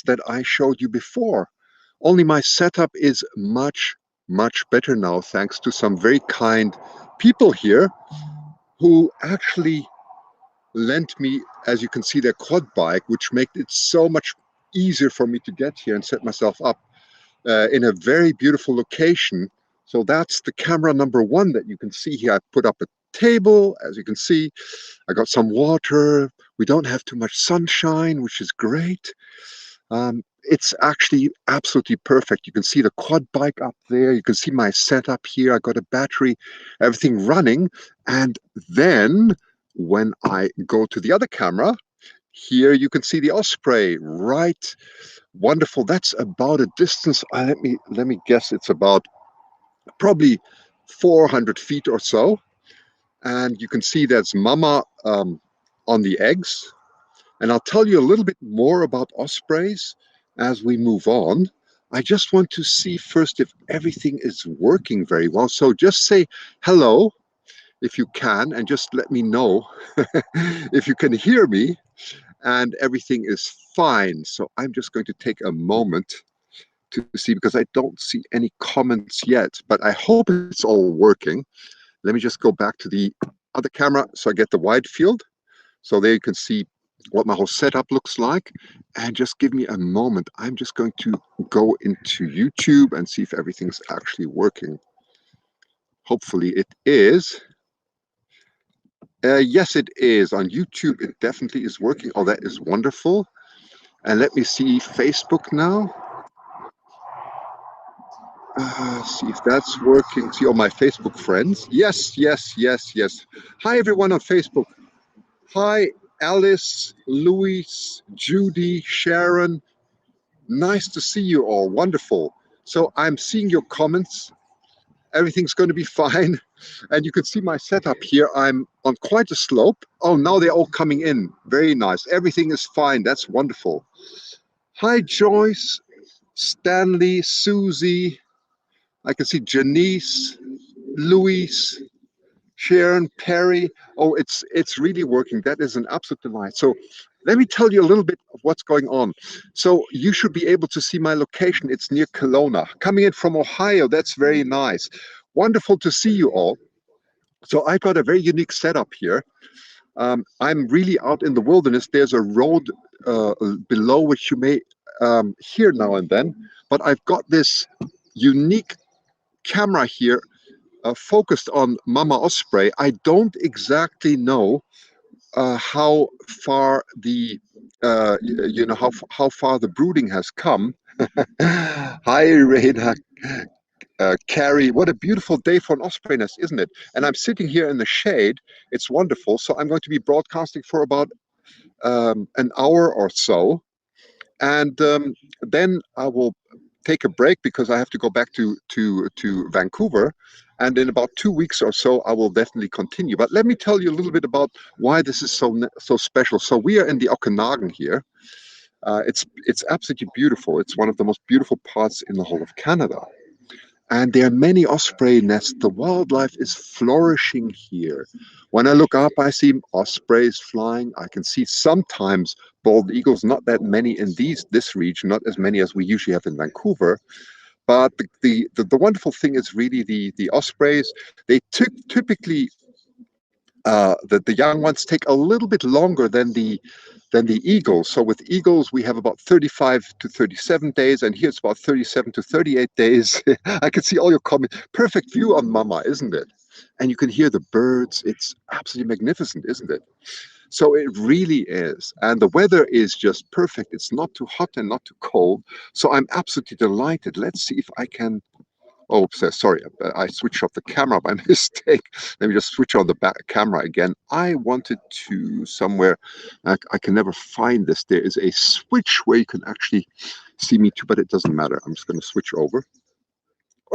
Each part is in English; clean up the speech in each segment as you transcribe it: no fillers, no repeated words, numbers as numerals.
that I showed you before. Only my setup is much, much better now, thanks to some very kind people here who actually lent me, as you can see, their quad bike, which made it so much easier for me to get here and set myself up in a very beautiful location. So that's the camera number one that you can see here. I put up a table, as you can see. I got some water. We don't have too much sunshine, which is great. It's actually absolutely perfect. You can see the quad bike up there. You can see my setup here. I got a battery, everything running. And then when I go to the other camera, here you can see the Osprey, right? Wonderful. That's about a distance. Let me guess. It's about probably 400 feet or so. And you can see that's Mama on the eggs. And I'll tell you a little bit more about Ospreys as we move on. I just want to see first if everything is working very well. So just say hello if you can, and just let me know if you can hear me and everything is fine. So I'm just going to take a moment to see, because I don't see any comments yet, but I hope it's all working. Let me just go back to the other camera so I get the wide field. So there you can see what my whole setup looks like. And just give me a moment. I'm just going to go into YouTube and see if everything's actually working. Hopefully it is. Yes, it is. On YouTube, it definitely is working. Oh, that is wonderful. And let me see Facebook now. See if that's working. See all my Facebook friends. Yes, yes, yes, yes. Hi, everyone on Facebook. Hi, Alice, Louise, Judy, Sharon. Nice to see you all. Wonderful. So I'm seeing your comments. Everything's going to be fine. And you can see my setup here. I'm on quite a slope. Oh, now they're all coming in. Very nice. Everything is fine. That's wonderful. Hi, Joyce, Stanley, Susie. I can see Janice, Louise, Sharon, Perry. Oh, it's really working. That is an absolute delight. So let me tell you a little bit of what's going on. So you should be able to see my location. It's near Kelowna. Coming in from Ohio, that's very nice. Wonderful to see you all. So I've got a very unique setup here. I'm really out in the wilderness. There's a road below which you may hear now and then, but I've got this unique camera here focused on Mama Osprey. I don't exactly know how far the how far the brooding has come. Hi, Reina. Carrie, what a beautiful day for an osprey nest, isn't it? And I'm sitting here in the shade. It's wonderful. So I'm going to be broadcasting for about an hour or so, and then I will take a break because I have to go back to Vancouver. And in about 2 weeks or so, I will definitely continue. But let me tell you a little bit about why this is so special. So we are in the Okanagan here. It's absolutely beautiful. It's one of the most beautiful parts in the whole of Canada. And there are many osprey nests. The wildlife is flourishing here. When I look up, I see ospreys flying. I can see sometimes bald eagles, not that many in this region, not as many as we usually have in Vancouver. But the wonderful thing is really the ospreys. They typically, the young ones take a little bit longer than the eagles. So with eagles, we have about 35 to 37 days, and here it's about 37 to 38 days. I can see all your comments. Perfect view on Mama, isn't it? And you can hear the birds. It's absolutely magnificent, isn't it? So it really is. And the weather is just perfect. It's not too hot and not too cold. So I'm absolutely delighted. Let's see if I can. Oh, sorry, I switched off the camera by mistake. Let me just switch on the back camera again. I wanted to somewhere, I can never find this. There is a switch where you can actually see me too, but it doesn't matter. I'm just going to switch over.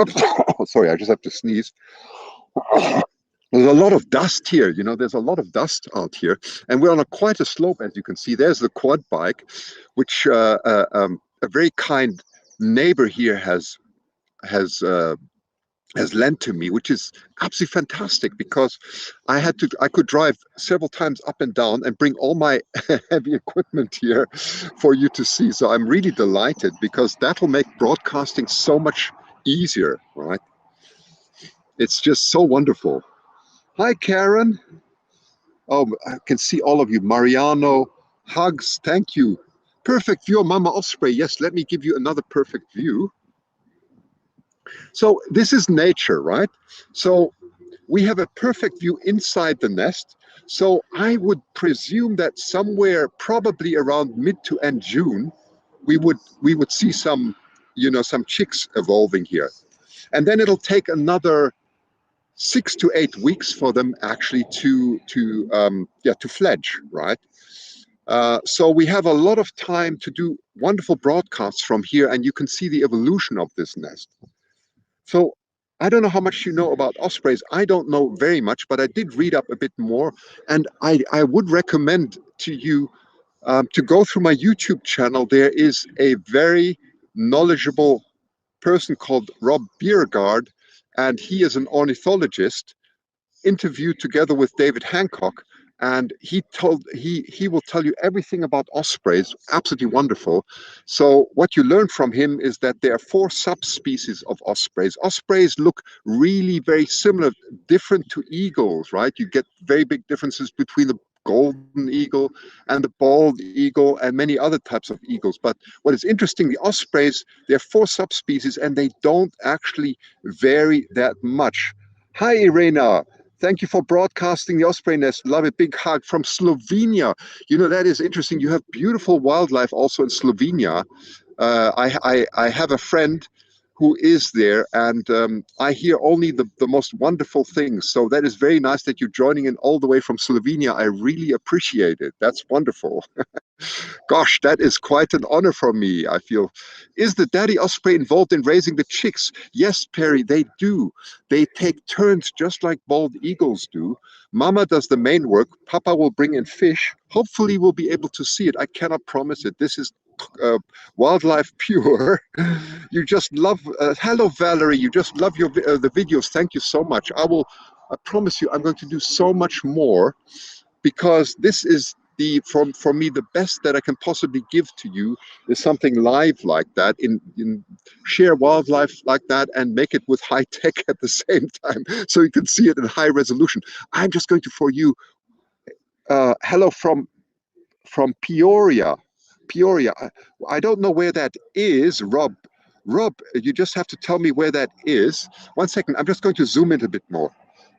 Oops. Sorry, I just have to sneeze. There's a lot of dust here, there's a lot of dust out here. And we're on quite a slope, as you can see. There's the quad bike, which a very kind neighbor here has has lent to me, which is absolutely fantastic because I could drive several times up and down and bring all my heavy equipment here for you to see. So I'm really delighted because that will make broadcasting so much easier, right? It's just so wonderful. Hi, Karen. Oh, I can see all of you. Mariano, hugs. Thank you. Perfect view of Mama Osprey. Yes, let me give you another perfect view. So this is nature, right? So we have a perfect view inside the nest. So I would presume that somewhere, probably around mid to end June, we would see some, some chicks evolving here, and then it'll take another 6 to 8 weeks for them actually to fledge, right? So we have a lot of time to do wonderful broadcasts from here, and you can see the evolution of this nest. So I don't know how much you know about ospreys. I don't know very much, but I did read up a bit more, and I would recommend to you to go through my YouTube channel. There is a very knowledgeable person called Rob Biergard, and he is an ornithologist interviewed together with David Hancock, and he will tell you everything about ospreys. Absolutely wonderful. So what you learn from him is that there are four subspecies of ospreys. Ospreys look really very similar, different to eagles, right? You get very big differences between the golden eagle and the bald eagle and many other types of eagles. But what is interesting, the ospreys, there are four subspecies and they don't actually vary that much. Hi, Irena. Thank you for broadcasting the Osprey nest. Love it. Big hug from Slovenia. That is interesting. You have beautiful wildlife also in Slovenia. I have a friend who is there, and I hear only the most wonderful things. So that is very nice that you're joining in all the way from Slovenia. I really appreciate it. That's wonderful. Gosh, that is quite an honor for me, I feel. Is the daddy osprey involved in raising the chicks? Yes, Perry, they do. They take turns just like bald eagles do. Mama does the main work. Papa will bring in fish. Hopefully, we'll be able to see it. I cannot promise it. This is wildlife pure. You just love. Hello, Valerie. You just love the videos. Thank you so much. I promise you, I'm going to do so much more because this is for me the best that I can possibly give to you is something live like that in share wildlife like that and make it with high tech at the same time so you can see it in high resolution. I'm just going to for you hello from Peoria. I don't know where that is, Rob. Rob, you just have to tell me where that is. 1 second, I'm just going to zoom in a bit more.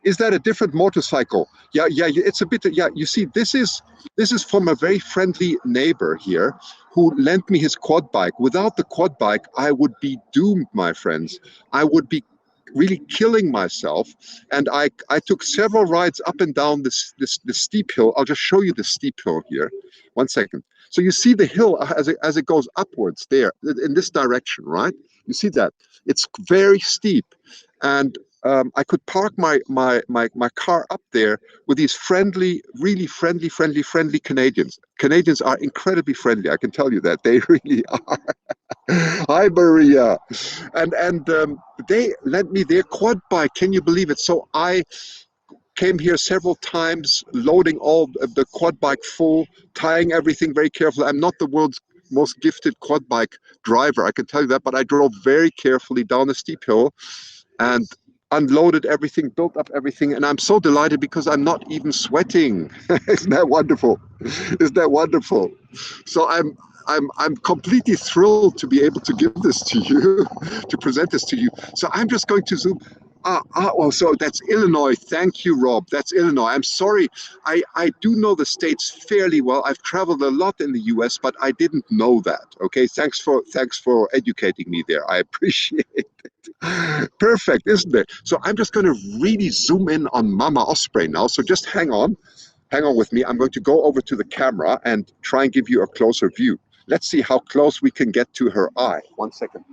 Is that a different motorcycle? Yeah, yeah, it's a bit. Yeah, you see, this is from a very friendly neighbor here who lent me his quad bike. Without the quad bike, I would be doomed, my friends. I would be really killing myself. And I took several rides up and down this steep hill. I'll just show you the steep hill here. 1 second. So you see the hill as it goes upwards there in this direction, right? You see that it's very steep, and I could park my car up there with these friendly, really friendly Canadians. Canadians are incredibly friendly. I can tell you that they really are. Hi, Maria, and they lent me their quad bike. Can you believe it? So I came here several times, loading all of the quad bike full, tying everything very carefully. I'm not the world's most gifted quad bike driver, I can tell you that, but I drove very carefully down a steep hill and unloaded everything, built up everything, and I'm so delighted because I'm not even sweating. Isn't that wonderful? Isn't that wonderful? So I'm completely thrilled to be able to give this to you, to present this to you. So I'm just going to zoom. Well, so that's Illinois. Thank you, Rob. That's Illinois. I'm sorry. I do know the states fairly well. I've traveled a lot in the U.S., but I didn't know that. Okay, thanks for educating me there. I appreciate it. Perfect, isn't it? So I'm just going to really zoom in on Mama Osprey now. So just hang on with me. I'm going to go over to the camera and try and give you a closer view. Let's see how close we can get to her eye. 1 second.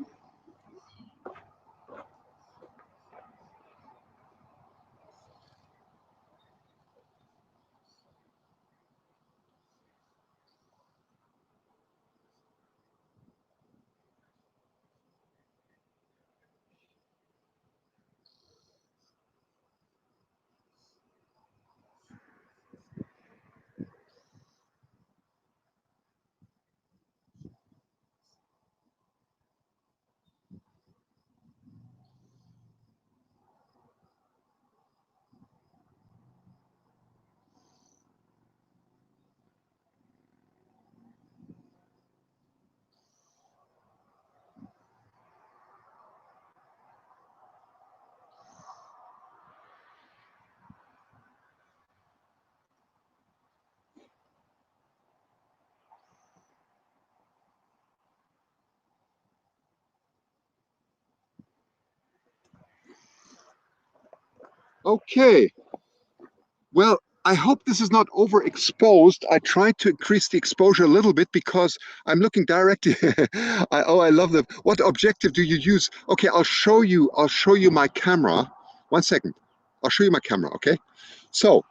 Okay. Well, I hope this is not overexposed. I tried to increase the exposure a little bit because I'm looking directly. Oh, I love them. What objective do you use? Okay, I'll show you. I'll show you my camera. One second. I'll show you my camera. Okay. So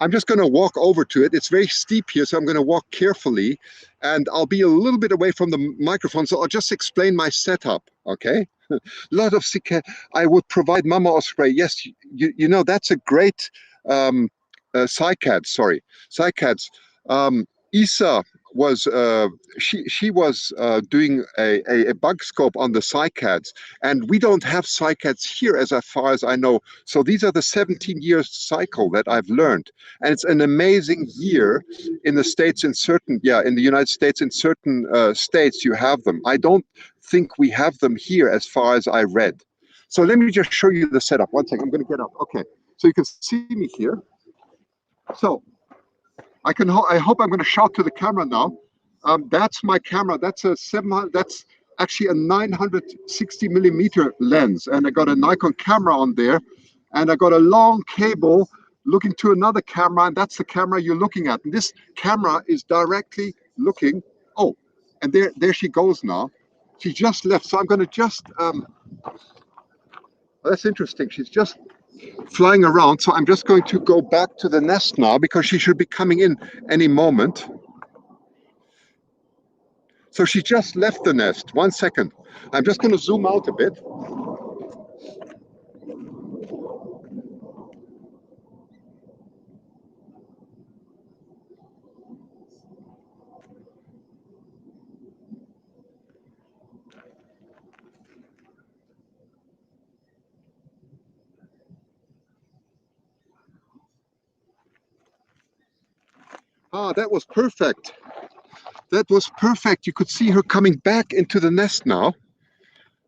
I'm just going to walk over to it. It's very steep here, so I'm going to walk carefully, and I'll be a little bit away from the microphone. So I'll just explain my setup. Okay. A lot of I would provide Mama Osprey. Yes, you know that's a great um, cycad. Sorry, cycads. Isa was she was doing a bug scope on the cycads, and we don't have cycads here as far as I know. So these are the 17-year cycle that I've learned, and it's an amazing year in the states. In certain, yeah, in the United States, in certain states you have them. I don't think we have them here as far as I read. So let me just show you the setup. One second, I'm going to get up. Okay, so you can see me here. So I hope I'm going to shout to the camera now. That's my camera. That's a 700. That's actually a 960 millimeter lens, and I got a Nikon camera on there, and I got a long cable looking to another camera, and that's the camera you're looking at. And this camera is directly looking. Oh, and there she goes now. She just left, so I'm going to just. That's interesting. She's just flying around, so I'm just going to go back to the nest now because she should be coming in any moment. So she just left the nest. One second. I'm just going to zoom out a bit. Ah, that was perfect. That was perfect. You could see her coming back into the nest now.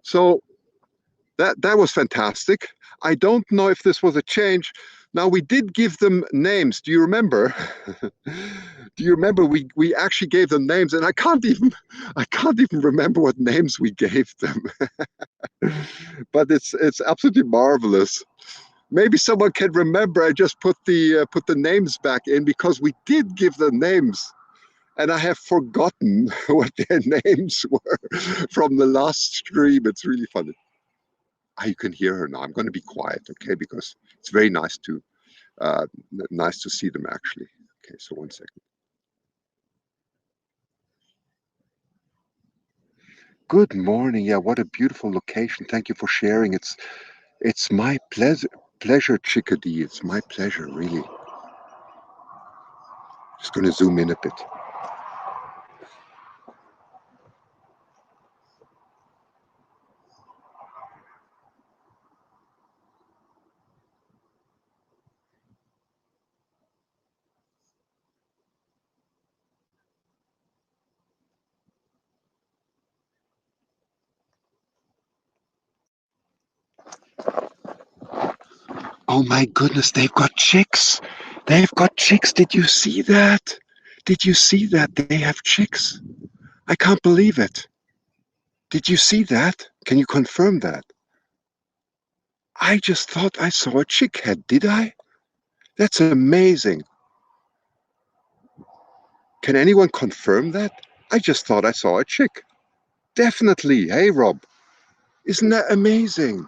So that was fantastic. I don't know if this was a change. Now we did give them names. Do you remember? Do you remember we actually gave them names, and I can't even remember what names we gave them. But it's absolutely marvelous. Maybe someone can remember. I just put the names back in because we did give them names, and I have forgotten what their names were from the last stream. It's really funny. Ah, you can hear her now. I'm going to be quiet, okay? Because it's very uh, nice to see them actually. Okay, so one second. Good morning. Yeah, what a beautiful location. Thank you for sharing. It's my pleasure, chickadee. It's my pleasure, really. Just going to zoom in a bit. Oh my goodness, they've got chicks. They've got chicks. Did you see that? Did you see that? They have chicks. I can't believe it. Did you see that? Can you confirm that? I just thought I saw a chick head. Did I? That's amazing. Can anyone confirm that? I just thought I saw a chick. Definitely. Hey, Rob. Isn't that amazing?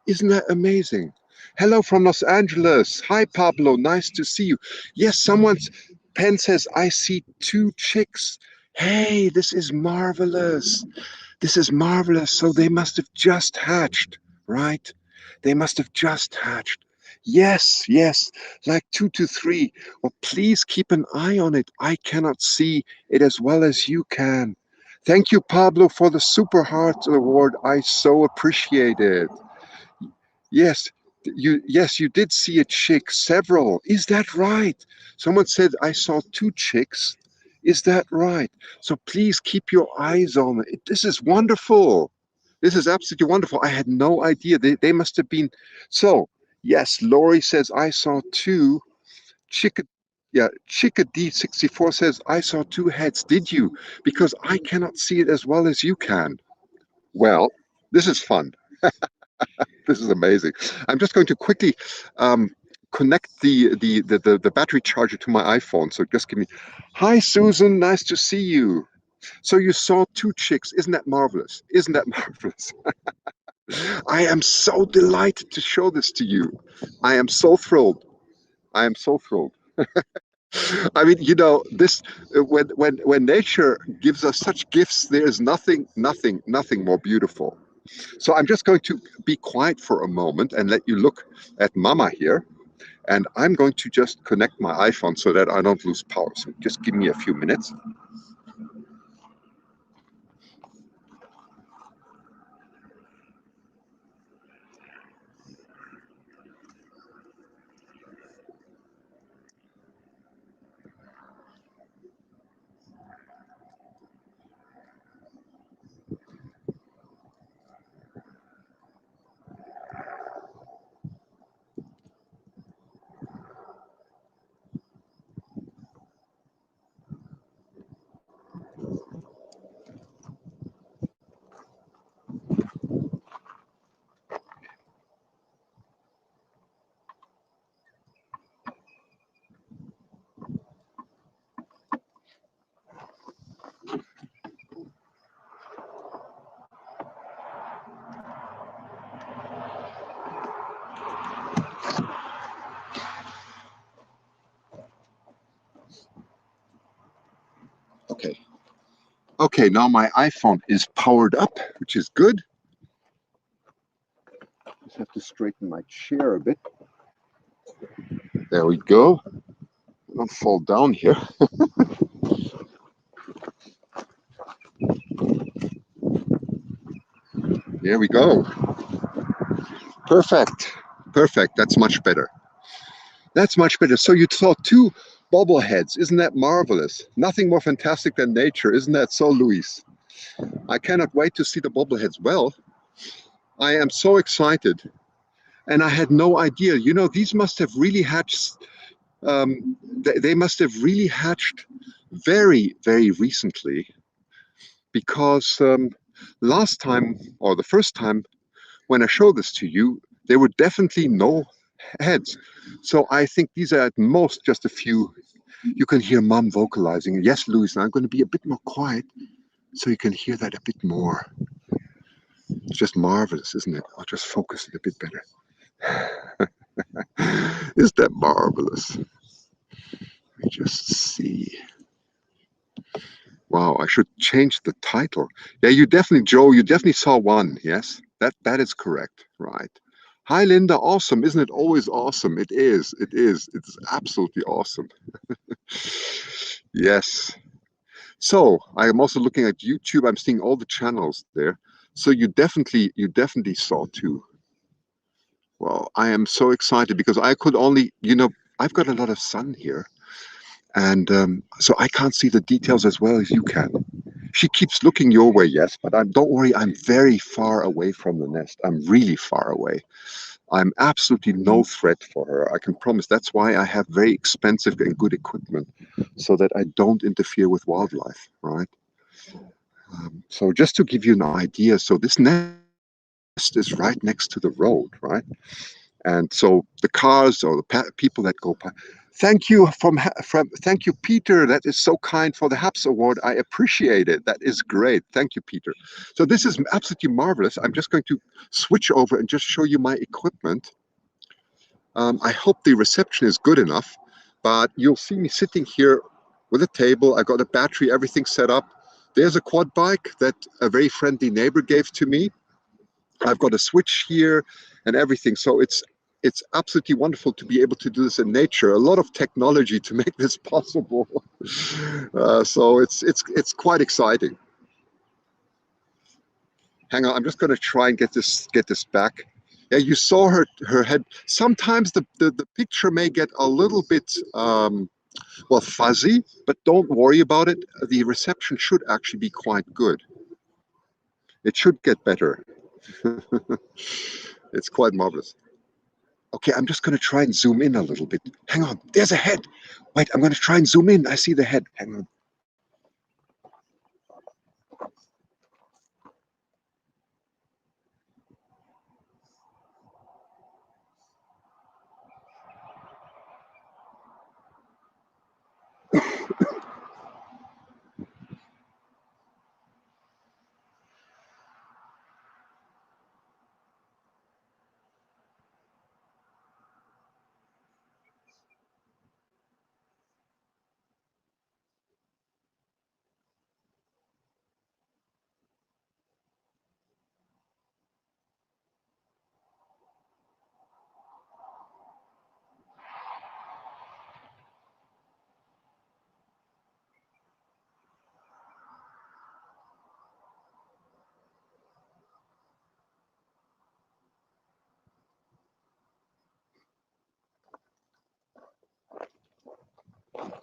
Isn't that amazing? Hello from Los Angeles. Hi, Pablo. Nice to see you. Yes, someone's pen says, I see two chicks. Hey, this is marvelous. This is marvelous. So they must have just hatched, right? They must have just hatched. Yes, yes, like 2 to 3. Well, please keep an eye on it. I cannot see it as well as you can. Thank you, Pablo, for the Super Heart Award. I so appreciate it. Yes, you did see a chick, several. Is that right? Someone said I saw two chicks. Is that right? So please keep your eyes on it. This is wonderful. This is absolutely wonderful. I had no idea. They must have been. So, yes, Lori says I saw two. Chick yeah, Chickadee64 says I saw two heads. Did you? Because I cannot see it as well as you can. Well, this is fun. This is amazing. I'm just going to quickly connect the battery charger to my iPhone. So just give me. Hi, Susan. Nice to see you. So you saw two chicks. Isn't that marvelous? Isn't that marvelous? I am so delighted to show this to you. I am so thrilled. I am so thrilled. I mean, this when nature gives us such gifts, there is nothing more beautiful. So I'm just going to be quiet for a moment and let you look at Mama here. And I'm going to just connect my iPhone so that I don't lose power. So just give me a few minutes. Okay. Okay, now my iPhone is powered up, which is good. Just have to straighten my chair a bit. There we go. Don't fall down here. There we go. Perfect. Perfect. That's much better. That's much better. So you saw two bobbleheads. Isn't that marvelous? Nothing more fantastic than nature. Isn't that so, Luis? I cannot wait to see the bobbleheads. Well, I am so excited. And I had no idea. These must have really hatched. They must have really hatched very, very recently because last time or the first time when I showed this to you, there were definitely no heads. So I think these are at most just a few. You can hear Mom vocalizing. Yes, Louis, I'm going to be a bit more quiet so you can hear that a bit more. It's just marvelous, isn't it? I'll just focus it a bit better. Is that marvelous? Let me just see. Wow, I should change the title. Yeah, Joe, you definitely saw one. Yes, that is correct. Right. Hi, Linda. Awesome. Isn't it always awesome? It is. It is. It's absolutely awesome. Yes. So I am also looking at YouTube. I'm seeing all the channels there. So you definitely saw two. Well, I am so excited because I could only, I've got a lot of sun here. And so I can't see the details as well as you can. She keeps looking your way, yes, but don't worry, I'm very far away from the nest. I'm really far away. I'm absolutely no threat for her. I can promise. That's why I have very expensive and good equipment so that I don't interfere with wildlife, right? So just to give you an idea, so this nest is right next to the road, right? And so the cars or the people that go past. Thank you thank you, Peter. That is so kind for the HAPS award. I appreciate it. That is great. Thank you, Peter. So this is absolutely marvelous. I'm just going to switch over and just show you my equipment. I hope the reception is good enough, but you'll see me sitting here with a table. I got a battery, everything set up. There's a quad bike that a very friendly neighbor gave to me. I've got a switch here and everything. So it's absolutely wonderful to be able to do this in nature. A lot of technology to make this possible. So it's quite exciting. Hang on, I'm just going to try and get this back. Yeah, you saw her head. Sometimes the picture may get a little bit well fuzzy, but don't worry about it. The reception should actually be quite good. It should get better. It's quite marvelous. Okay, I'm just going to try and zoom in a little bit. Hang on, there's a head. Wait, I'm going to try and zoom in. I see the head. Hang on.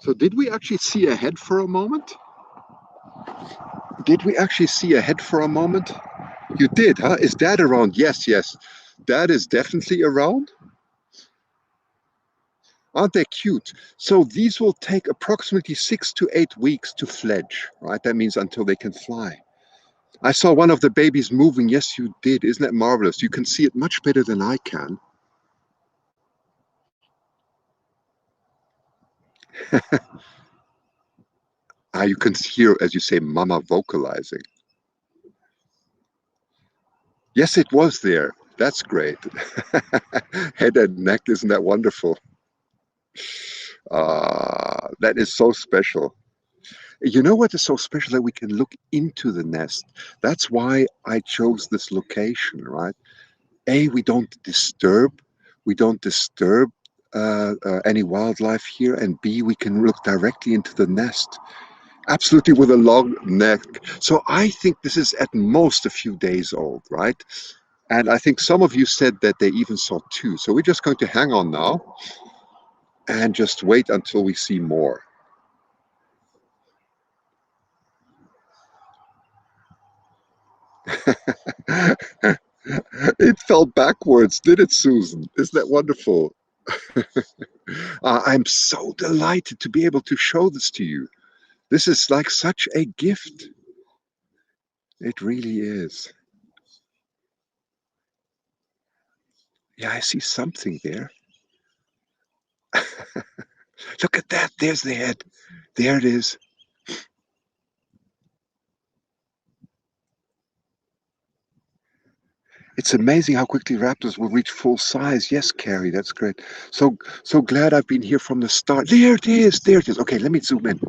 So did we actually see a head for a moment? Did we actually see a head for a moment? You did, huh? Is Dad around? Yes, yes. Dad is definitely around. Aren't they cute? So these will take approximately 6 to 8 weeks to fledge, right? That means until they can fly. I saw one of the babies moving. Yes, you did. Isn't that marvelous? You can see it much better than I can. You can hear, as you say, Mama vocalizing. Yes, it was there. That's great. Head and neck, isn't that wonderful? That is so special. You know what is so special? That we can look into the nest. That's why I chose this location, right? A, we don't disturb any wildlife here, and B, we can look directly into the nest, absolutely with a long neck. So I think this is at most a few days old, right? And I think some of you said that they even saw two. So we're just going to hang on now and just wait until we see more. It fell backwards, did it, Susan? Isn't that wonderful? I'm so delighted to be able to show this to you. This is like such a gift. It really is. Yeah, I see something there. Look at that. There's the head. There it is. It's amazing how quickly raptors will reach full size. Yes, Carrie, that's great. So glad I've been here from the start. There it is. There it is. Okay, let me zoom in.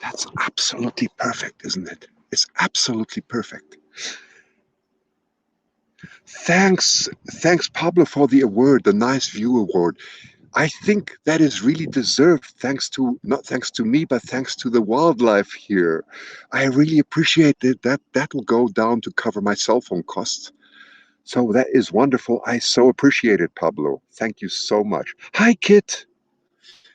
That's absolutely perfect, isn't it? It's absolutely perfect. Thanks, Pablo, for the award, the nice view award. I think that is really deserved, thanks to not thanks to me, but thanks to the wildlife here. I really appreciate it. That will go down to cover my cell phone costs. So that is wonderful. I so appreciate it, Pablo. Thank you so much. Hi, Kit.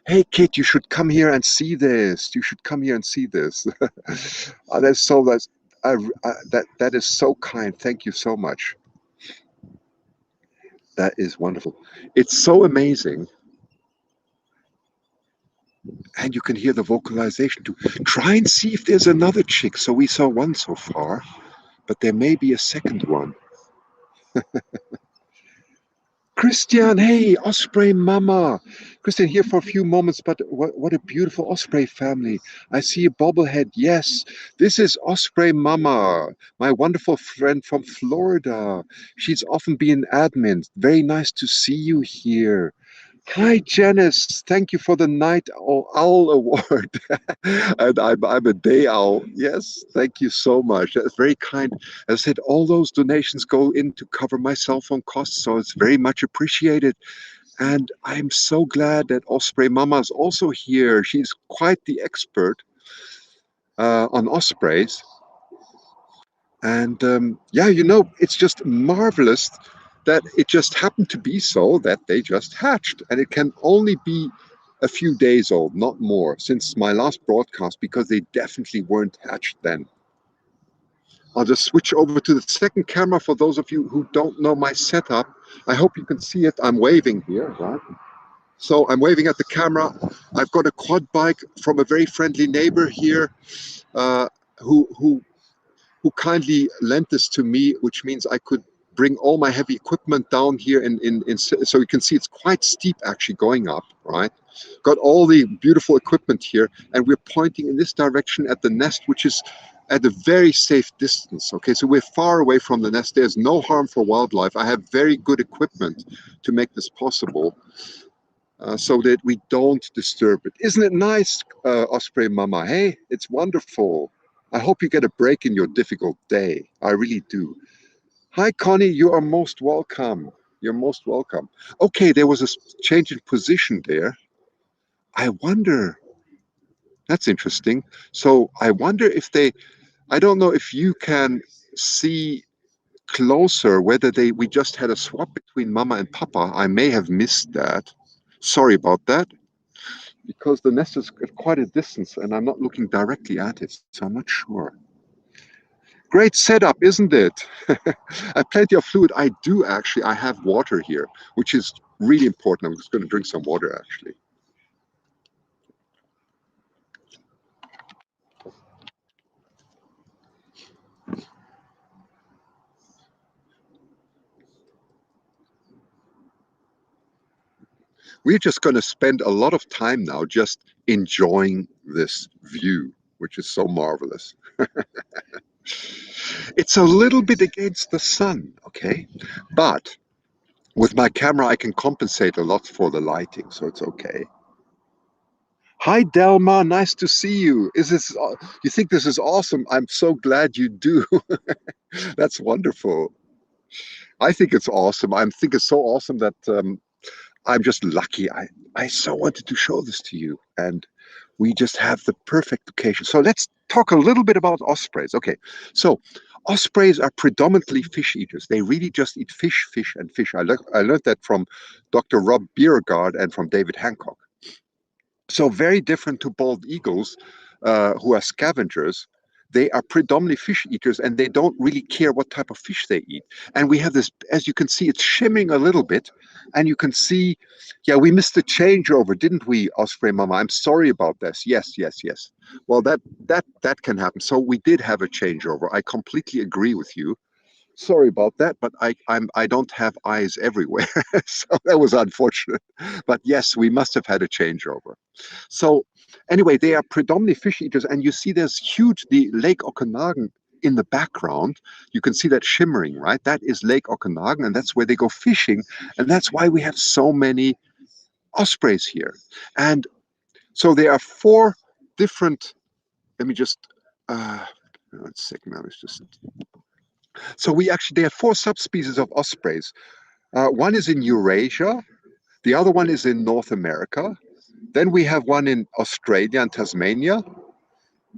Hey, Kit, you should come here and see this. You should come here and see this. That's that is so kind. Thank you so much. That is wonderful. It's so amazing, and you can hear the vocalization too. Try and see if there's another chick. So we saw one so far, but there may be a second one. Christian, hey, Osprey mama. Christian, here for a few moments, but what a beautiful Osprey family. I see a bobblehead. Yes, this is Osprey mama, my wonderful friend from Florida. She's often been admin. Very nice to see you here. Hi, Janice. Thank you for the Night Owl Award. And I'm a day owl. Yes, thank you so much. That's very kind. As I said, all those donations go in to cover my cell phone costs, so it's very much appreciated. And I'm so glad that Osprey Mama is also here. She's quite the expert on ospreys. And yeah, it's just marvelous that it just happened to be so that they just hatched. And it can only be a few days old, not more, since my last broadcast, because they definitely weren't hatched then. I'll just switch over to the second camera for those of you who don't know my setup. I hope you can see it. I'm waving here, right? So I'm waving at the camera. I've got a quad bike from a very friendly neighbor here uh, who kindly lent this to me, which means I could bring all my heavy equipment down here so you can see it's quite steep actually going up, right? Got all the beautiful equipment here, and we're pointing in this direction at the nest, which is at a very safe distance. Okay, so we're far away from the nest. There's no harm for wildlife. I have very good equipment to make this possible. so that we don't disturb it. Isn't it nice, Osprey Mama? Hey, it's wonderful. I hope you get a break in your difficult day. I really do. Hi, Connie. You are most welcome. You're most welcome. Okay, there was a change in position there. I wonder. That's interesting. So I wonder if I don't know if you can see closer whether we just had a swap between Mama and Papa. I may have missed that. Sorry about that, because the nest is at quite a distance and I'm not looking directly at it, so I'm not sure. Great setup, isn't it? I have plenty of fluid. I do actually. I have water here, which is really important. I'm just going to drink some water actually. We're just going to spend a lot of time now just enjoying this view, which is so marvelous. It's a little bit against the sun, okay? But with my camera, I can compensate a lot for the lighting, so it's okay. Hi, Delma. Nice to see you. You think this is awesome? I'm so glad you do. That's wonderful. I think it's awesome. I think it's so awesome that I'm just lucky. I so wanted to show this to you, and we just have the perfect occasion. So let's talk a little bit about ospreys. Okay, so ospreys are predominantly fish eaters. They really just eat fish, fish, and fish. I learned that from Dr. Rob Biergard and from David Hancock. So very different to bald eagles, who are scavengers. They are predominantly fish eaters, and they don't really care what type of fish they eat. And we have this, as you can see, it's shimming a little bit, and you can see, yeah, we missed the changeover, didn't we, Osprey Mama? I'm sorry about this. Yes, yes, yes. Well, that can happen. So we did have a changeover. I completely agree with you. Sorry about that, but I don't have eyes everywhere, so that was unfortunate. But yes, we must have had a changeover. So anyway, they are predominantly fish eaters, and you see there's the Lake Okanagan in the background. You can see that shimmering, right? That is Lake Okanagan, and that's where they go fishing, and that's why we have so many ospreys here. And so there are four different. Let me just. One second. Now it's just. So there are four subspecies of ospreys. One is in Eurasia, the other one is in North America. Then we have one in Australia and Tasmania,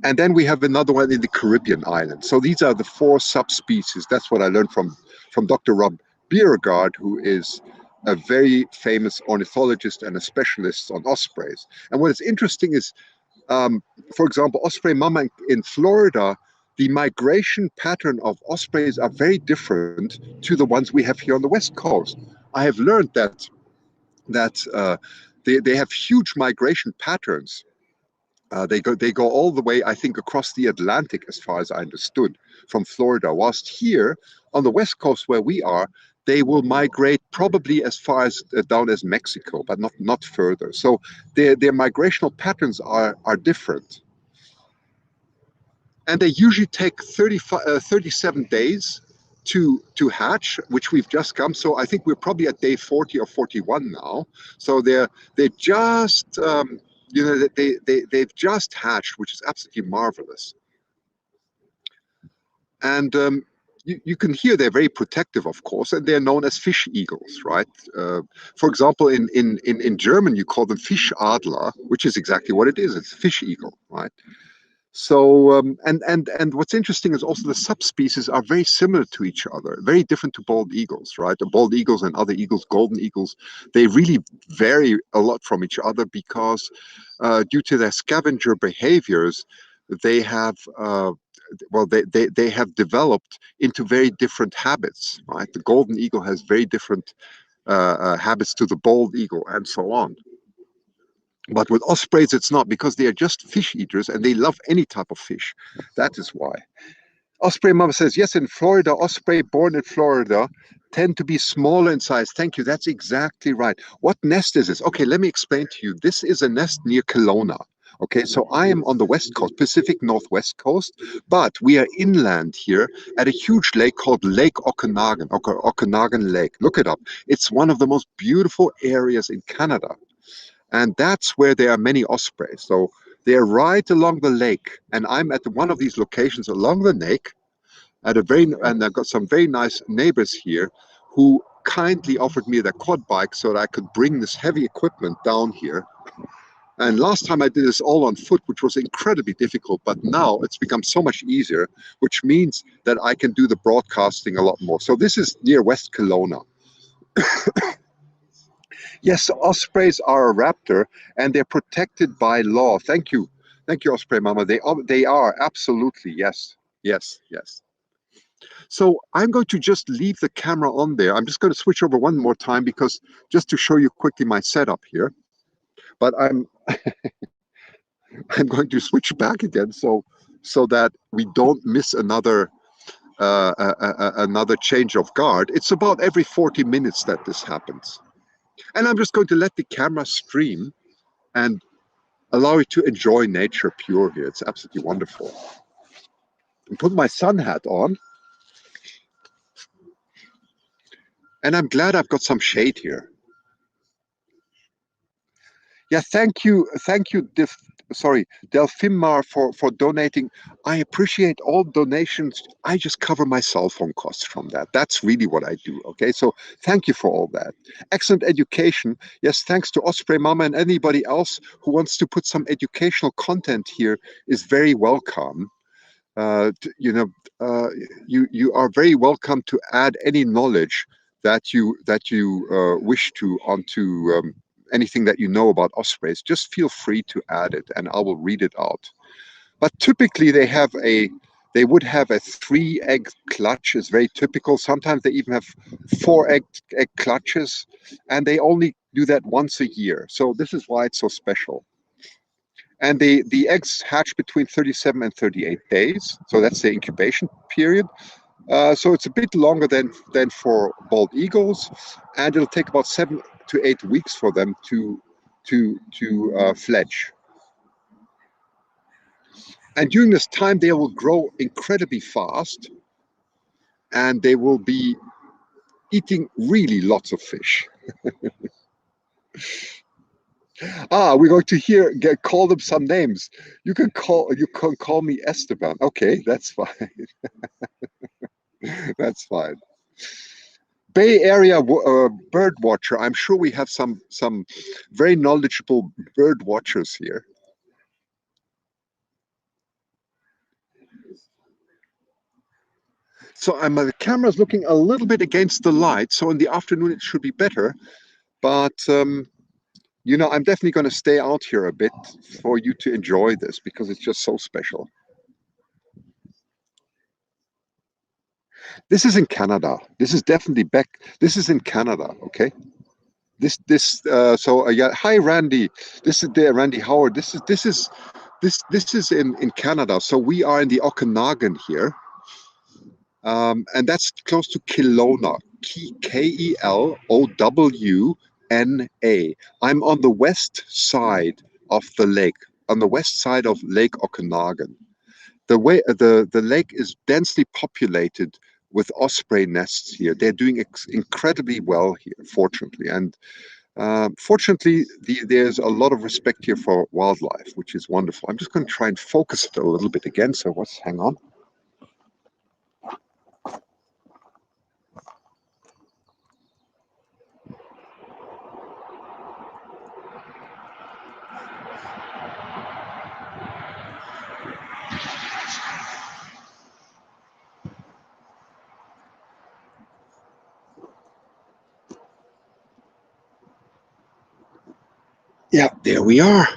and then we have another one in the Caribbean islands. So these are the four subspecies. That's what I learned from Dr. Rob Biergard, who is a very famous ornithologist and a specialist on ospreys. And what is interesting is, for example, Osprey Mama in Florida, the migration pattern of ospreys are very different to the ones we have here on the West Coast. I have learned that they have huge migration patterns. They go all the way, I think, across the Atlantic, as far as I understood, from Florida. Whilst here on the West Coast, where we are, they will migrate probably as far as down as Mexico, but not further. So their migrational patterns are different. And they usually take 37 days to hatch, which we've just come. So I think we're probably at day 40 or 41 now. So they're just they've just hatched, which is absolutely marvelous. And you can hear they're very protective, of course, and they're known as fish eagles, right? For example, in German, you call them Fischadler, which is exactly what it is. It's a fish eagle, right? So and what's interesting is also the subspecies are very similar to each other, very different to bald eagles, right? The bald eagles and other eagles, golden eagles, they really vary a lot from each other because due to their scavenger behaviors, they have they have developed into very different habits, right? The golden eagle has very different habits to the bald eagle, and so on. But with ospreys, it's not, because they are just fish eaters and they love any type of fish. That is why. Osprey Mama says, yes, in Florida, osprey born in Florida tend to be smaller in size. Thank you. That's exactly right. What nest is this? Okay, let me explain to you. This is a nest near Kelowna. Okay, so I am on the west coast, Pacific Northwest coast, but we are inland here at a huge lake called Lake Okanagan, Okanagan Lake. Look it up. It's one of the most beautiful areas in Canada. And that's where there are many ospreys. So they're right along the lake, and I'm at one of these locations along the lake and I've got some very nice neighbors here who kindly offered me their quad bike so that I could bring this heavy equipment down here. And last time I did this all on foot, which was incredibly difficult, but now it's become so much easier, which means that I can do the broadcasting a lot more. So this is near West Kelowna. Yes, ospreys are a raptor and they're protected by law. Thank you. Thank you, Osprey Mama. They are absolutely, yes. Yes, yes. So I'm going to just leave the camera on there. I'm just going to switch over one more time because just to show you quickly my setup here. But I'm going to switch back again so that we don't miss another change of guard. It's about every 40 minutes that this happens. And I'm just going to let the camera stream and allow it to enjoy nature pure here. It's absolutely wonderful. And put my sun hat on. And I'm glad I've got some shade here. Yeah, thank you, Delphimar for donating. I appreciate all donations. I just cover my cell phone costs from that. That's really what I do. Okay, so thank you for all that. Excellent education. Yes, thanks to Osprey Mama and anybody else who wants to put some educational content here is very welcome. You know, you are very welcome to add any knowledge that you wish to onto anything that you know about ospreys. Just feel free to add it, and I will read it out. But typically, they would have a 3-egg clutch. Is very typical. Sometimes they even have 4 egg clutches, and they only do that once a year. So this is why it's so special. And the eggs hatch between 37 and 38 days. So that's the incubation period. So it's a bit longer than for bald eagles, and it'll take about 7 to 8 weeks for them to fledge. And during this time, they will grow incredibly fast, and they will be eating really lots of fish. We're going to call them some names. You can call me Esteban. Okay, that's fine. That's fine. Bay Area bird watcher. I'm sure we have some very knowledgeable bird watchers here. So the camera's looking a little bit against the light. So in the afternoon it should be better. But I'm definitely going to stay out here a bit for you to enjoy this because it's just so special. This is in Canada. This is definitely back. This is in Canada. Okay. Yeah. Hi, Randy. This is there, Randy Howard. This is in Canada. So we are in the Okanagan here, and that's close to Kelowna. Kelowna. I'm on the west side of the lake, on the west side of Lake Okanagan. The lake is densely populated with osprey nests here. They're doing incredibly well here, fortunately, and fortunately, there's a lot of respect here for wildlife, which is wonderful. I'm just going to try and focus it a little bit again. So hang on. Yeah, there we are.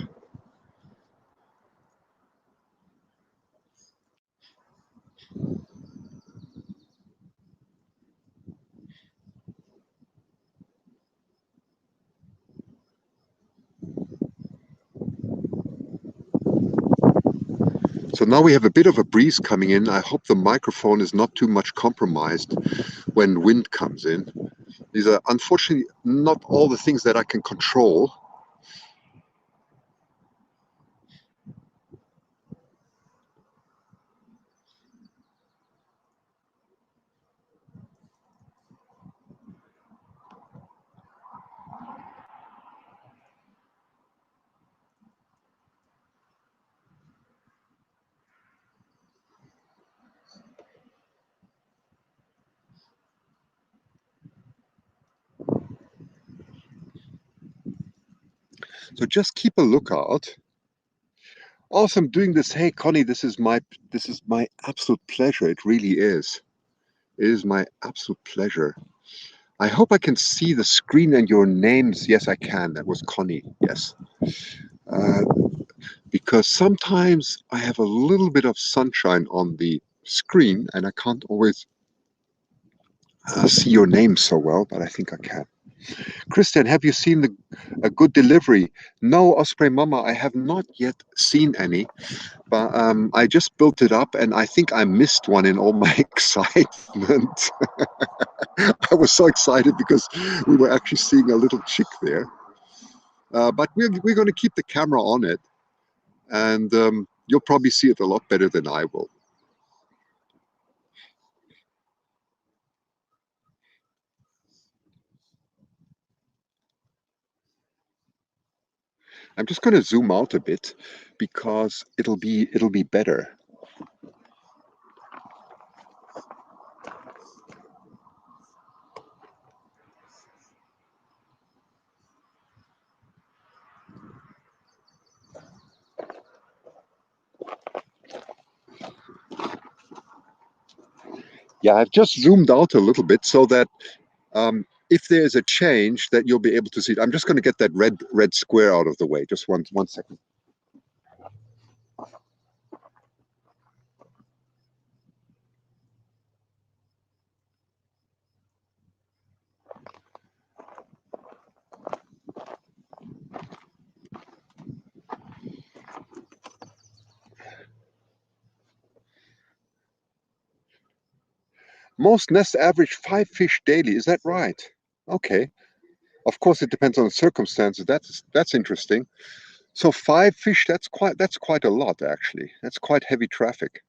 So now we have a bit of a breeze coming in. I hope the microphone is not too much compromised when wind comes in. These are unfortunately not all the things that I can control. So just keep a lookout. Awesome doing this. Hey, Connie, this is my absolute pleasure. It really is. It is my absolute pleasure. I hope I can see the screen and your names. Yes, I can. That was Connie. Yes. Uh, because sometimes I have a little bit of sunshine on the screen and I can't always see your name so well, but I think I can. Christian, have you seen a good delivery? No, Osprey Mama, I have not yet seen any, but I just built it up and I think I missed one in all my excitement. I was so excited because we were actually seeing a little chick there. But we're going to keep the camera on it, and you'll probably see it a lot better than I will. I'm just going to zoom out a bit because it'll be better. Yeah, I've just zoomed out a little bit so that if there's a change, that you'll be able to see it. I'm just going to get that red square out of the way. Just one second. Most nests average 5 fish daily. Is that right? Okay. Of course, it depends on the circumstances. That's interesting. So 5 fish, that's quite a lot actually. That's quite heavy traffic.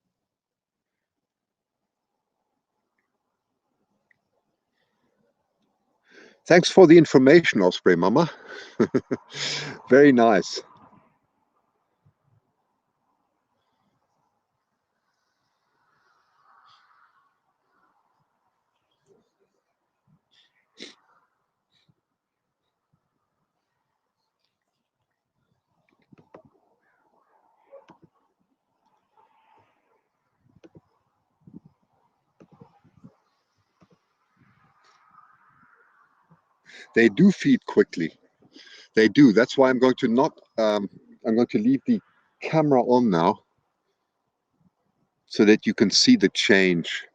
Thanks for the information, Osprey Mama. Very nice. They do feed quickly. They do. That's why I'm going to not. I'm going to leave the camera on now so that you can see the change.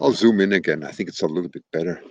I'll zoom in again. I think it's a little bit better.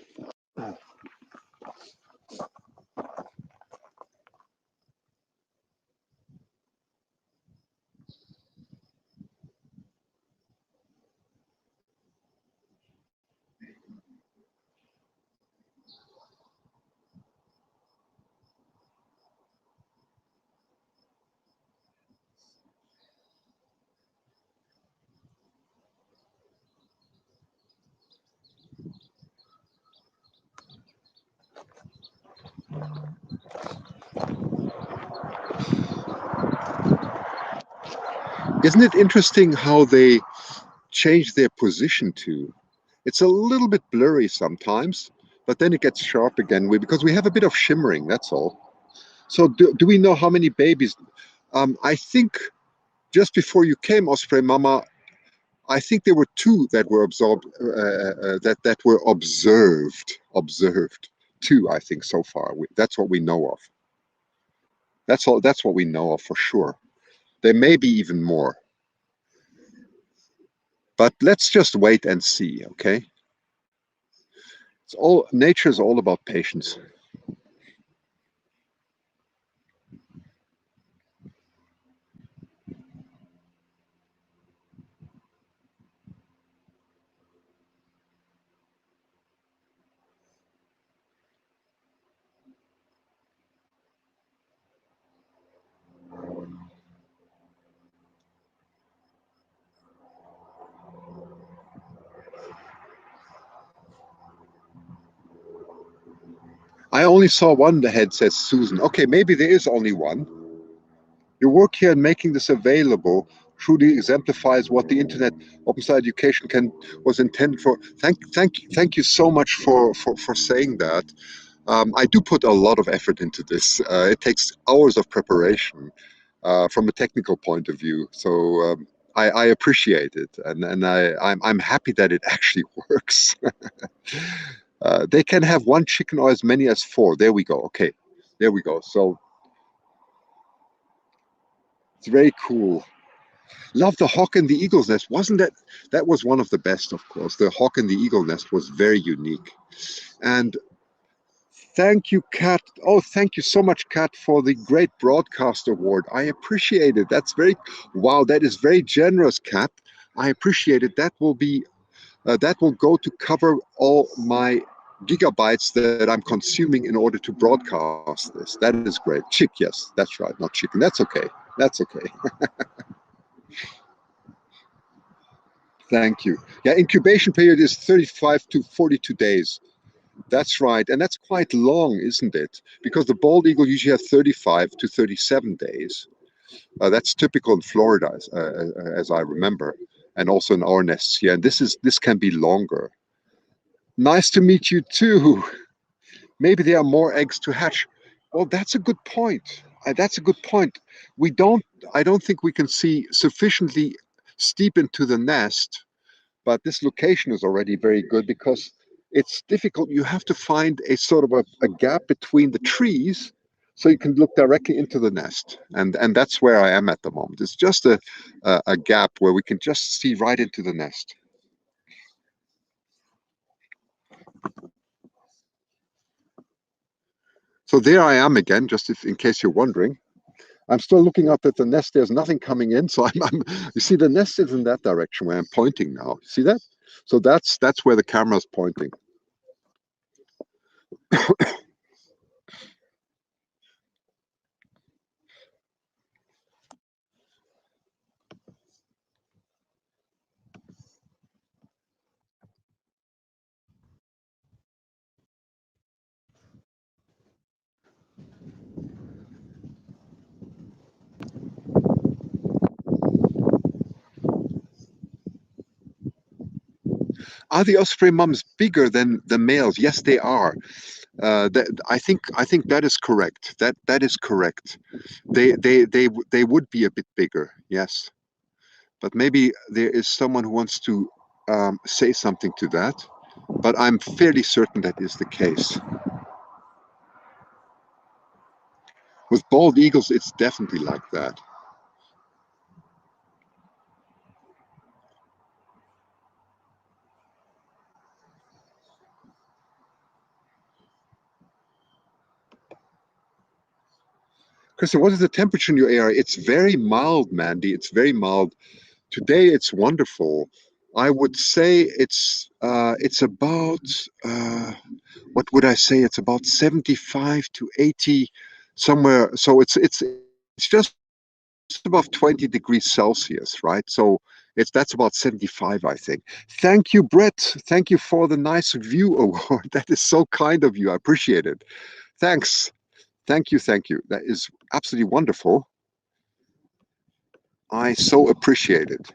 Isn't it interesting how they change their position too? It's a little bit blurry sometimes, but then it gets sharp again because we have a bit of shimmering, that's all. So do we know how many babies? I think just before you came, Osprey Mama, I think there were two that were absorbed, that were observed. Two, I think, so far. That's what we know of. That's all. That's what we know of for sure. There may be even more, but let's just wait and see. Okay. It's all nature is all about patience. I only saw one. The head says Susan. Okay, maybe there is only one. Your work here in making this available truly exemplifies what the internet open science education was intended for. Thank you so much for saying that. I do put a lot of effort into this. It takes hours of preparation from a technical point of view. So I appreciate it, and I'm happy that it actually works. They can have one chicken or as many as four. There we go. Okay, there we go. So it's very cool. Love the hawk and the eagle's nest. Wasn't that that was one of the best, of course. The hawk and the eagle nest was very unique. And thank you, Kat. Oh, thank you so much, Kat, for the great broadcast award. I appreciate it. That's very wow. That is very generous, Kat. I appreciate it. That will go to cover all my gigabytes that I'm consuming in order to broadcast this. That is great. Chick, yes, that's right, not chicken. That's okay. That's okay. Thank you. Yeah, incubation period is 35 to 42 days. That's right. And that's quite long, isn't it? Because the bald eagle usually has 35 to 37 days. That's typical in Florida, as I remember, and also in our nests here. And this can be longer. Nice to meet you too. Maybe there are more eggs to hatch. Well, that's a good point. That's a good point. We don't. I don't think we can see sufficiently steep into the nest, but this location is already very good because it's difficult. You have to find a sort of a gap between the trees so you can look directly into the nest, and that's where I am at the moment. It's just a gap where we can just see right into the nest. So there I am again, just if, in case you're wondering. I'm still looking up at the nest. There's nothing coming in. So you see, the nest is in that direction where I'm pointing now. See that? So that's where the camera's pointing. Are the osprey mums bigger than the males? Yes, they are. I think that is correct. That is correct. They would be a bit bigger. Yes, but maybe there is someone who wants to say something to that. But I'm fairly certain that is the case. With bald eagles, it's definitely like that. Kristen, what is the temperature in your area? It's very mild, Mandy. It's very mild. Today it's wonderful. I would say it's about what would I say? It's about 75 to 80 somewhere. So it's just above 20 degrees Celsius, right? So it's that's about 75, I think. Thank you, Brett. Thank you for the nice view award. That is so kind of you. I appreciate it. Thanks. Thank you. Thank you. That is absolutely wonderful. I so appreciate it.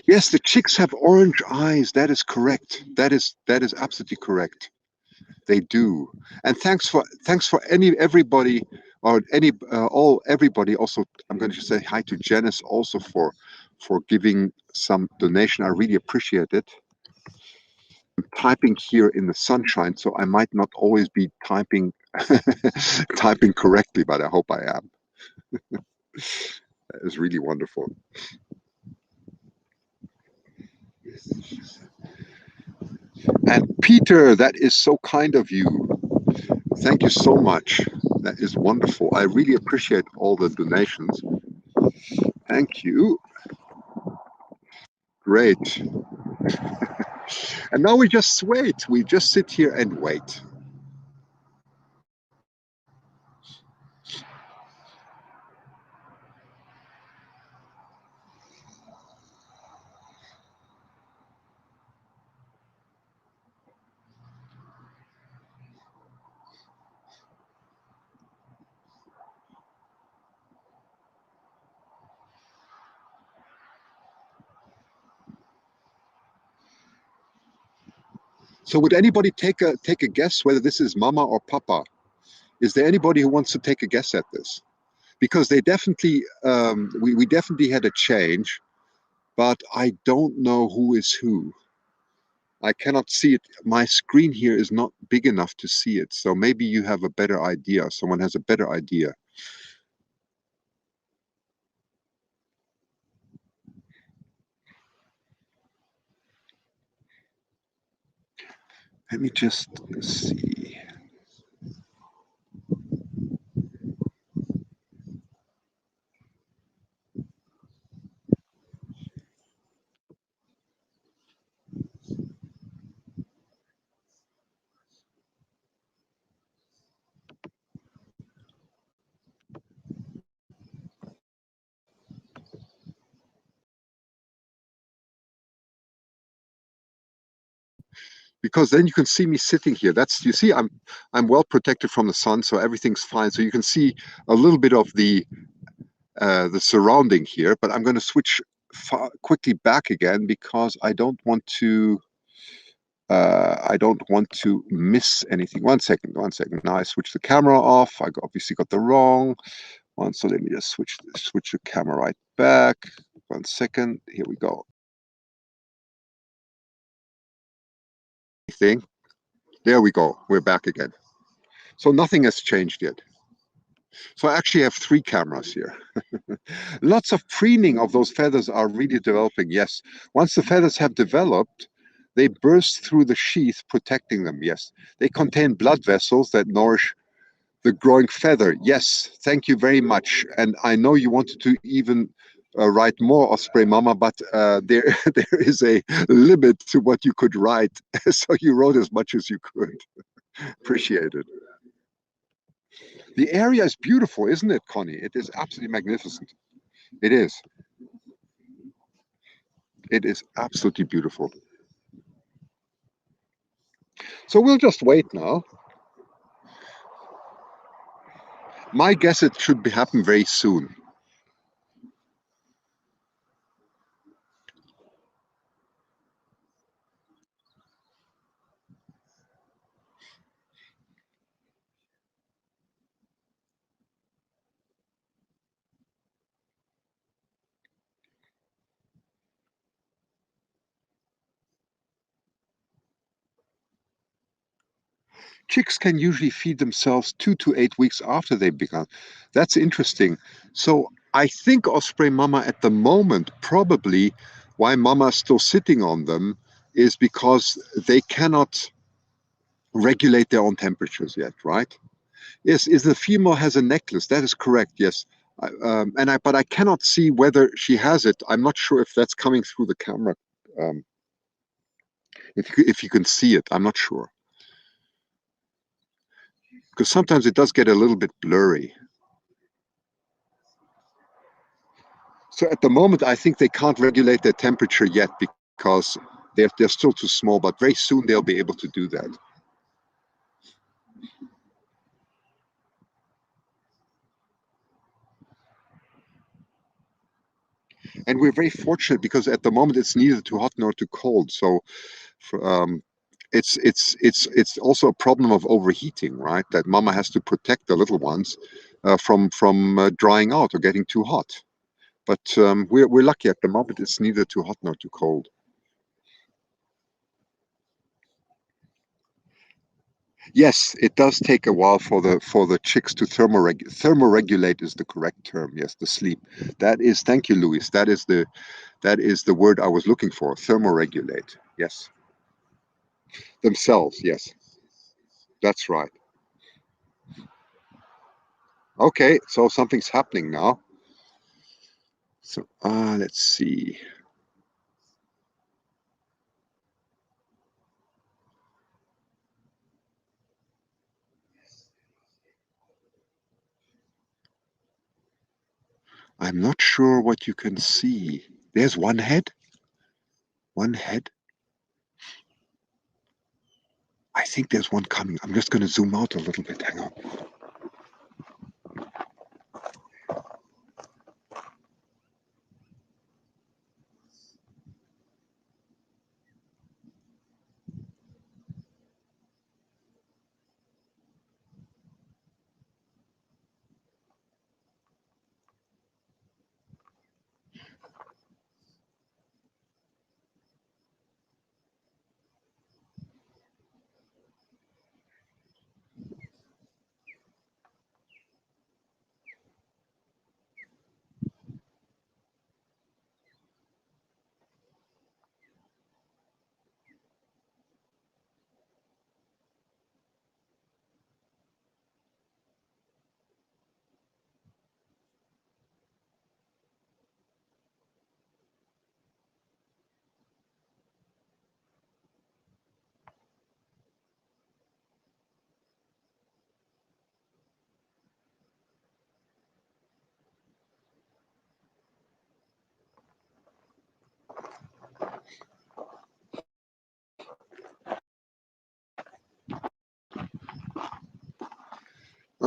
Yes, the chicks have orange eyes. That is correct. That is absolutely correct. They do. And thanks for everybody or any all everybody. Also, I'm going to say hi to Janice also for giving some donation. I really appreciate it. I'm typing here in the sunshine, so I might not always be typing typing correctly, but I hope I am. That is really wonderful. And Peter, that is so kind of you. Thank you so much. That is wonderful. I really appreciate all the donations. Thank you. Great. And now we just wait. We just sit here and wait. So would anybody take a guess whether this is Mama or Papa? Is there anybody who wants to take a guess at this? Because they definitely, we definitely had a change, but I don't know who is who. I cannot see it. My screen here is not big enough to see it. So maybe you have a better idea. Someone has a better idea. Let me just see. Because then you can see me sitting here. That's, you see, I'm well protected from the sun, so everything's fine. So you can see a little bit of the surrounding here, but I'm going to switch quickly back again because I don't want to miss anything. One second, one second. Now I switch the camera off. I obviously got the wrong one, so let me just switch the camera right back. 1 second. Here we go. Thing. There we go. We're back again. So nothing has changed yet. So I actually have 3 cameras here. Lots of preening of those feathers are really developing. Yes. Once the feathers have developed, they burst through the sheath, protecting them. Yes. They contain blood vessels that nourish the growing feather. Yes. Thank you very much. And I know you wanted to even write more Osprey Mama, but there is a limit to what you could write. So you wrote as much as you could. Appreciate it. The area is beautiful, isn't it, Connie? It is absolutely magnificent. It is. It is absolutely beautiful. So we'll just wait now. My guess it should happen very soon. Chicks can usually feed themselves 2 to 8 weeks after they've begun. That's interesting. So I think Osprey Mama at the moment, probably why Mama's still sitting on them is because they cannot regulate their own temperatures yet, right? Yes, is the female has a necklace. That is correct. Yes, but I cannot see whether she has it. I'm not sure if that's coming through the camera. Um, if you can see it, I'm not sure because sometimes it does get a little bit blurry. So at the moment, I think they can't regulate their temperature yet because they're still too small. But very soon they'll be able to do that. And we're very fortunate because at the moment it's neither too hot nor too cold. So um, it's also a problem of overheating, right? That mama has to protect the little ones from drying out or getting too hot. But we're lucky at the moment. It's neither too hot nor too cold. Yes, it does take a while for the chicks to thermoregulate is the correct term. Yes, the sleep. That is, thank you, Luis. That is the word I was looking for. Thermoregulate. Yes, themselves. Yes, that's right. Okay, so something's happening now. So let's see. I'm not sure what you can see. There's one head. One head. I think there's one coming. I'm just going to zoom out a little bit. Hang on.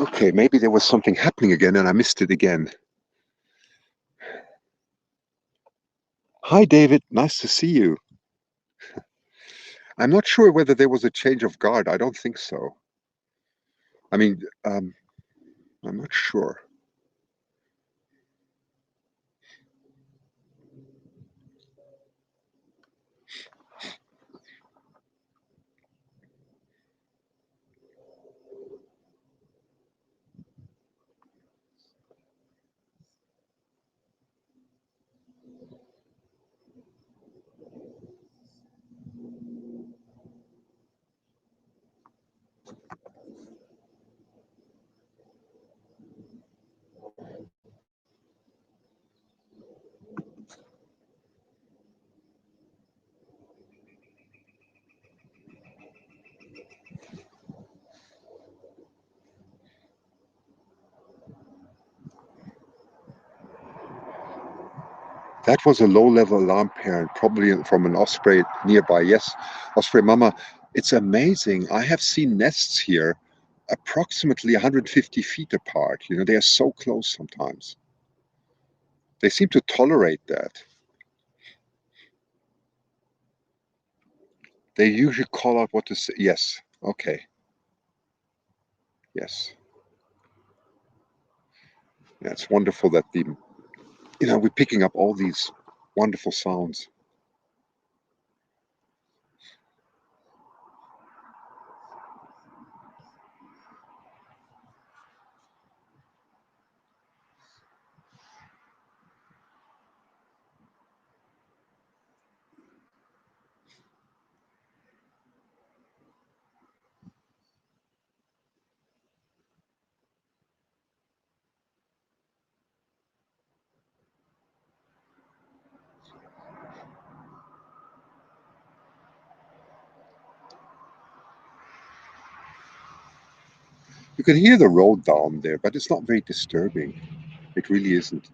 Okay, maybe there was something happening again and I missed it again. Hi, David. Nice to see you. I'm not sure whether there was a change of guard. I don't think so. I mean, I'm not sure. That was a low-level alarm parent, probably from an osprey nearby. Yes, Osprey mama. It's amazing. I have seen nests here approximately 150 feet apart. You know, they are so close sometimes. They seem to tolerate that. They usually call out what to say. Yes. Okay. Yes. Yeah, it's wonderful that we're picking up all these wonderful sounds. You can hear the road down there, but it's not very disturbing. It really isn't.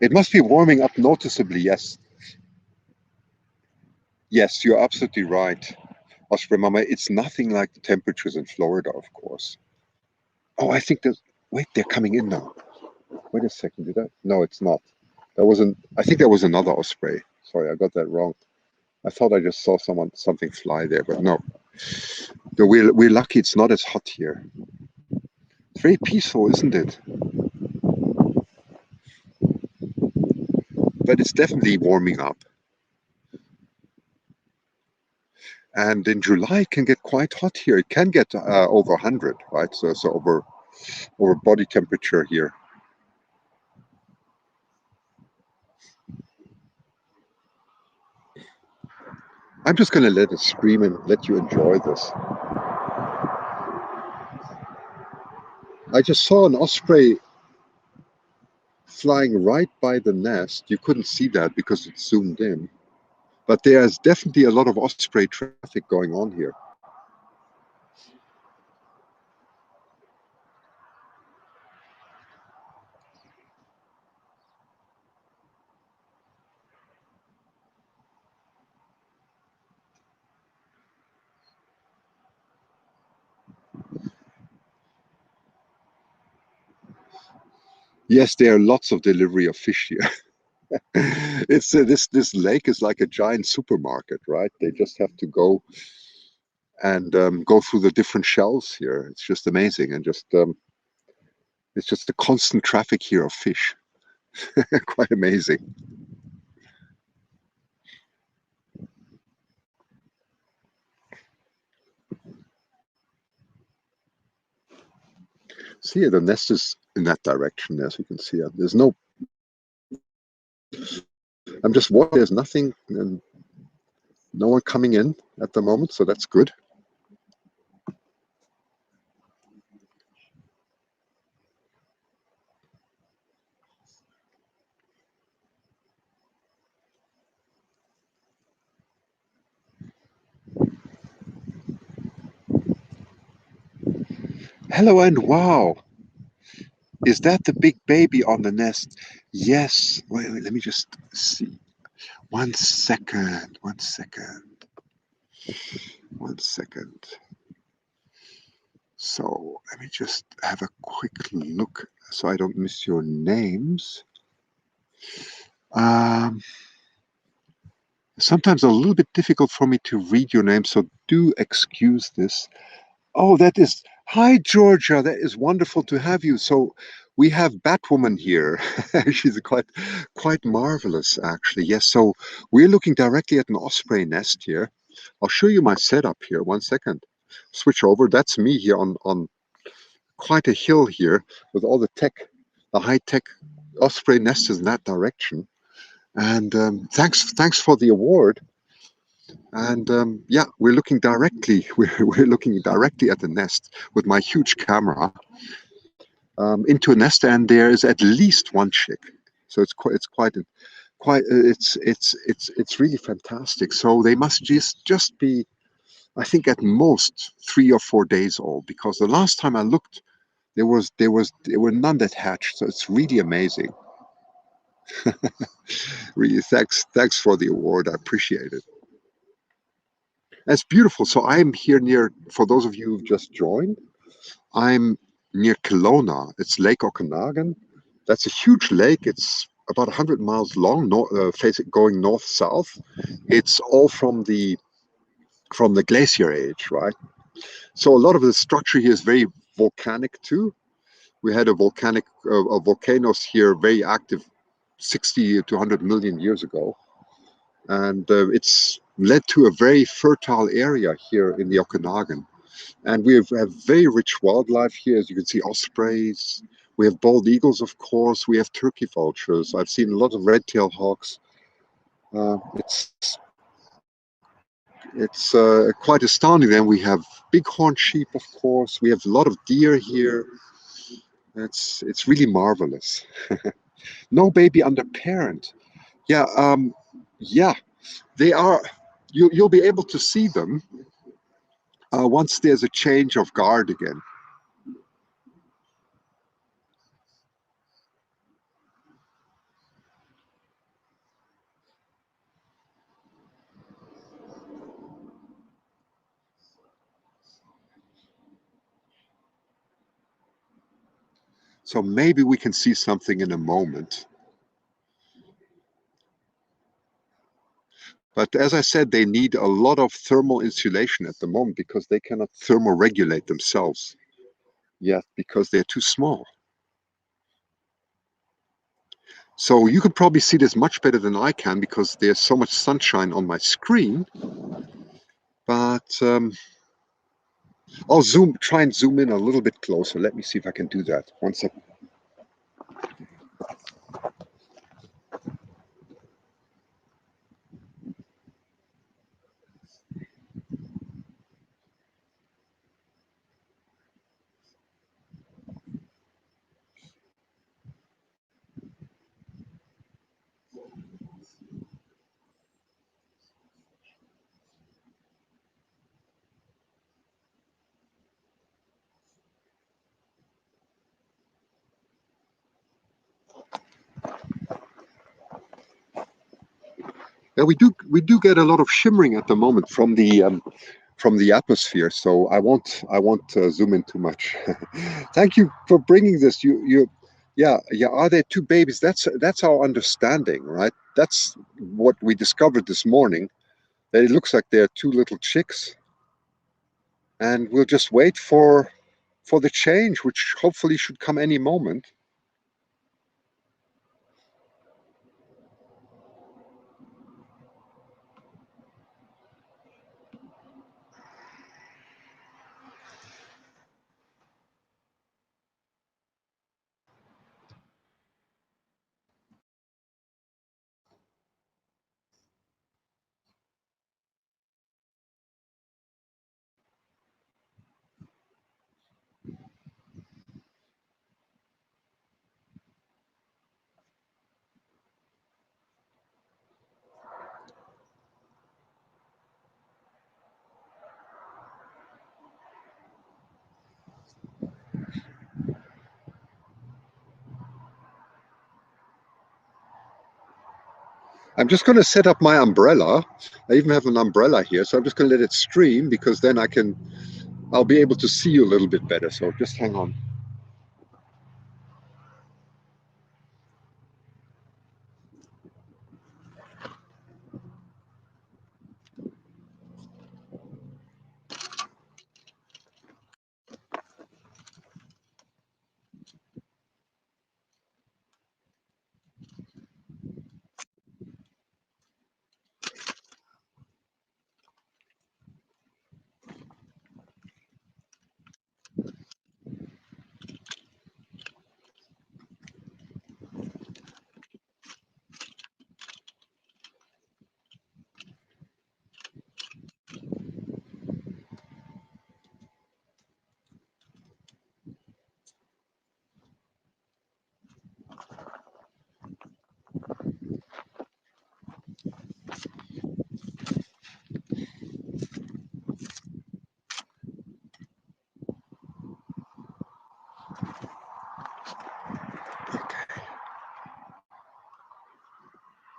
It must be warming up noticeably. Yes. Yes, you're absolutely right. Osprey Mama, it's nothing like the temperatures in Florida, of course. Oh, I think there's. Wait, they're coming in now. Wait a second, did I? No, it's not. That wasn't. I think that was another Osprey. Sorry, I got that wrong. I thought I just saw something fly there, but no. We're lucky it's not as hot here. It's very peaceful, isn't it? But it's definitely warming up. And in July, it can get quite hot here. It can get over 100, right? So over body temperature here. I'm just going to let it scream and let you enjoy this. I just saw an osprey flying right by the nest. You couldn't see that because it's zoomed in. But there's definitely a lot of osprey traffic going on here. Yes, there are lots of delivery of fish here. It's this lake is like a giant supermarket, right? They just have to go and go through the different shelves here. It's just amazing, and just it's just the constant traffic here of fish. Quite amazing. See, the nest is in that direction, as you can see. There's no, I'm just watching, there's nothing, and no one coming in at the moment, so that's good. Hello and wow, is that the big baby on the nest? Yes. Wait, let me just see. 1 second, 1 second, 1 second. So let me just have a quick look so I don't miss your names. Um, Sometimes a little bit difficult for me to read your name, so do excuse this. Oh, that is. Hi, Georgia. That is wonderful to have you. So we have Batwoman here. She's quite marvelous, actually. Yes. So we're looking directly at an osprey nest here. I'll show you my setup here. 1 second. Switch over. That's me here on quite a hill here with all the tech, the high tech osprey nest is in that direction. And thanks for the award. And yeah, we're looking directly we're looking directly at the nest with my huge camera into a nest, and there is at least one chick. So it's really fantastic. So they must just be, I think, at most 3 or 4 days old, because the last time I looked, there were none that hatched. So it's really amazing. Really, thanks for the award. I appreciate it. That's beautiful. So I'm here near, for those of you who've just joined, I'm near Kelowna. It's Lake Okanagan. That's a huge lake. It's about 100 miles long, going north-south. It's all from the glacier age, right? So a lot of the structure here is very volcanic too. We had volcanoes here, very active 60 to 100 million years ago. And it's led to a very fertile area here in the Okanagan. And we have very rich wildlife here. As you can see, ospreys. We have bald eagles, of course. We have turkey vultures. I've seen a lot of red-tailed hawks. Uh, it's it's quite astounding. Then we have bighorn sheep, of course. We have a lot of deer here. It's really marvelous. No baby under parent. Yeah, yeah. They are. You'll be able to see them once there's a change of guard again. So maybe we can see something in a moment. But as I said, they need a lot of thermal insulation at the moment because they cannot thermoregulate themselves yet because they're too small. So you could probably see this much better than I can because there's so much sunshine on my screen. But I'll try and zoom in a little bit closer. Let me see if I can do that. 1 second. Yeah, we do get a lot of shimmering at the moment from the atmosphere. So I won't zoom in too much. Thank you for bringing this. Yeah. Are there two babies? That's our understanding, right? That's what we discovered this morning. That it looks like there are two little chicks, and we'll just wait for the change, which hopefully should come any moment. I'm just going to set up my umbrella. I even have an umbrella here, so I'm just going to let it stream because then I'll be able to see you a little bit better. So just hang on.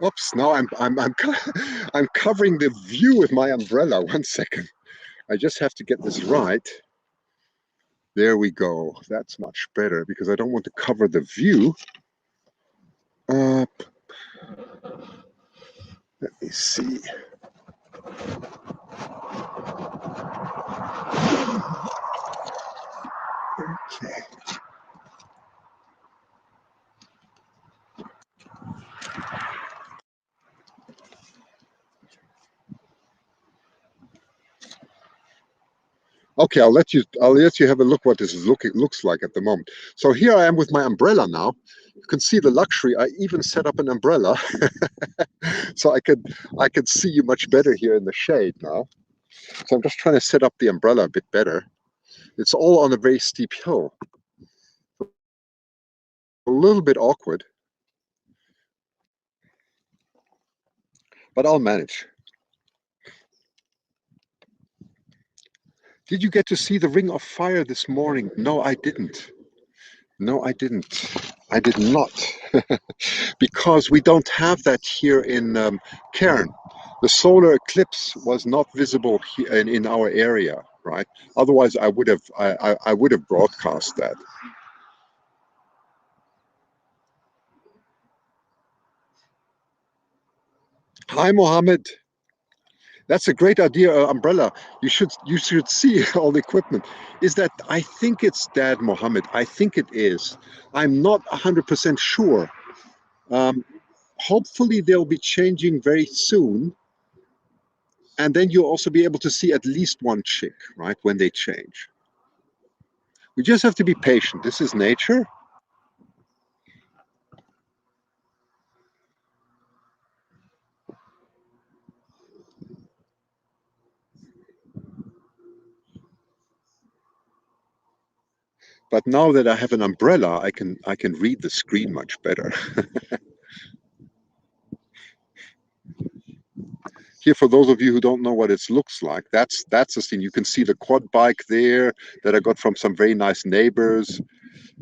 Oops! Now I'm covering the view with my umbrella. 1 second. I just have to get this right. There we go. That's much better because I don't want to cover the view. Let me see. Okay. Okay, I'll let you have a look what this looks like at the moment. So here I am with my umbrella now. You can see the luxury. I even set up an umbrella so I could see you much better here in the shade now. So I'm just trying to set up the umbrella a bit better. It's all on a very steep hill. A little bit awkward, but I'll manage. Did you get to see the Ring of Fire this morning? No, I didn't. No, I didn't. I did not. Because we don't have that here in Cairn. The solar eclipse was not visible here in our area, right? Otherwise, I would have broadcast that. Hi, Mohammed. That's a great idea, umbrella. You should see all the equipment. Is that I think it's Dad Mohammed. I think it is. I'm not 100% sure. Um, Hopefully they'll be changing very soon, and then you'll also be able to see at least one chick, right, when they change. We just have to be patient. This is nature. But now that I have an umbrella, I can read the screen much better. Here, for those of you who don't know what it looks like, that's the scene. You can see the quad bike there that I got from some very nice neighbors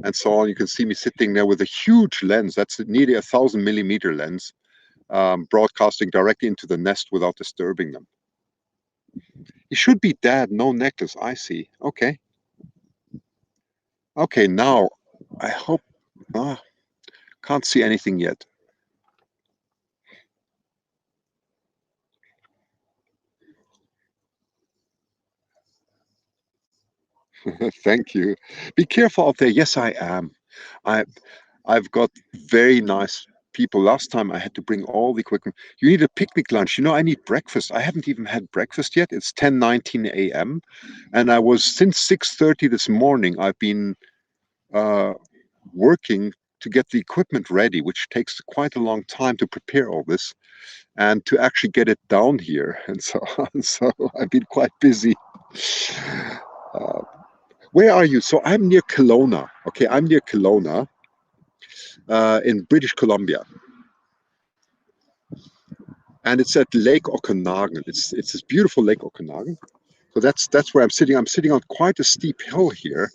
and so on. You can see me sitting there with a huge lens. That's nearly 1,000 mm lens, broadcasting directly into the nest without disturbing them. He should be Dad, no necklace. I see. Okay. Okay, now I hope. Ah, can't see anything yet. Thank you. Be careful out there. Yes, I am. I I've got very nice people. Last time I had to bring all the equipment. You need a picnic lunch. You know, I need breakfast. I haven't even had breakfast yet. It's 10:19 a.m. and I was since 6:30 this morning. I've been uh, working to get the equipment ready, which takes quite a long time to prepare all this and to actually get it down here and so on. So I've been quite busy. Uh, where are you? So I'm near Kelowna. Okay, I'm near Kelowna in British Columbia. And it's at Lake Okanagan. It's this beautiful Lake Okanagan. So that's where I'm sitting. I'm sitting on quite a steep hill here,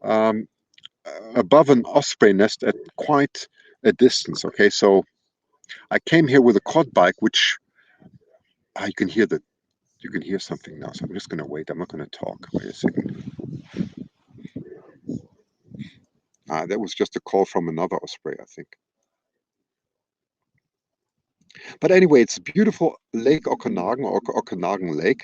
um, above an osprey nest at quite a distance. Okay, so I came here with a quad bike, which you can hear you can hear something now. So I'm just going to wait. I'm not going to talk. Wait a second. That was just a call from another Osprey, I think. But anyway, it's beautiful Lake Okanagan or Okanagan Lake.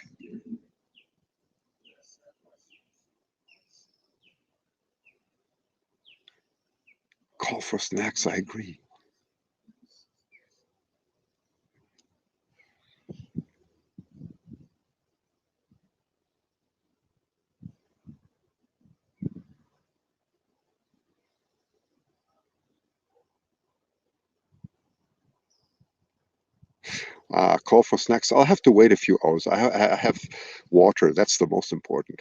Call for snacks. I agree. Call for snacks. I'll have to wait a few hours. I have water. That's the most important.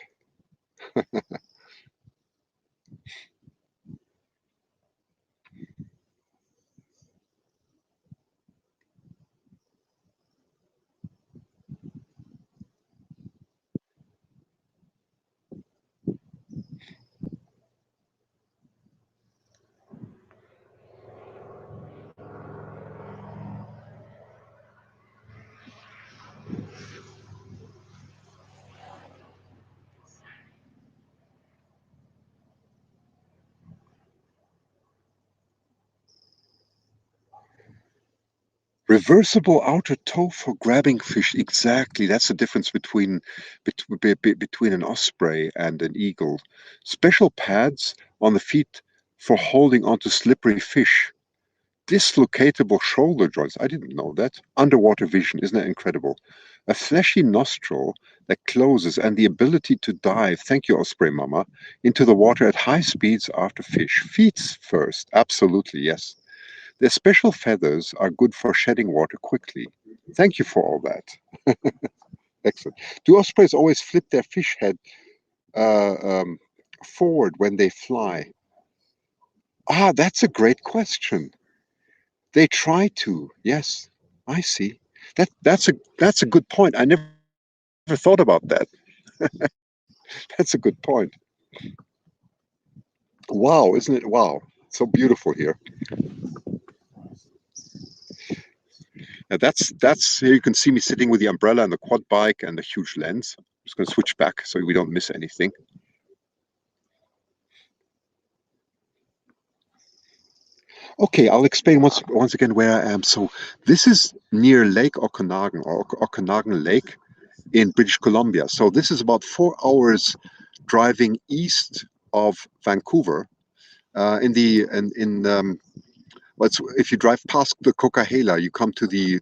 Reversible outer toe for grabbing fish. Exactly. That's the difference between an osprey and an eagle. Special pads on the feet for holding onto slippery fish. Dislocatable shoulder joints. I didn't know that. Underwater vision. Isn't that incredible? A fleshy nostril that closes and the ability to dive, thank you, Osprey Mama, into the water at high speeds after fish. Feet first. Absolutely, yes. Their special feathers are good for shedding water quickly. Thank you for all that. Excellent. Do ospreys always flip their fish head uh, um, forward when they fly? That's a great question. They try to. Yes, I see. That's a good point. I never thought about that. That's a good point. Wow, isn't it? Wow, so beautiful here. Now that's here. You can see me sitting with the umbrella and the quad bike and the huge lens. I'm just going to switch back so we don't miss anything. Okay, I'll explain once again where I am. So this is near Lake Okanagan or Okanagan Lake in British Columbia. So this is about 4 hours driving east of Vancouver. If you drive past the Coquihalla, you come to the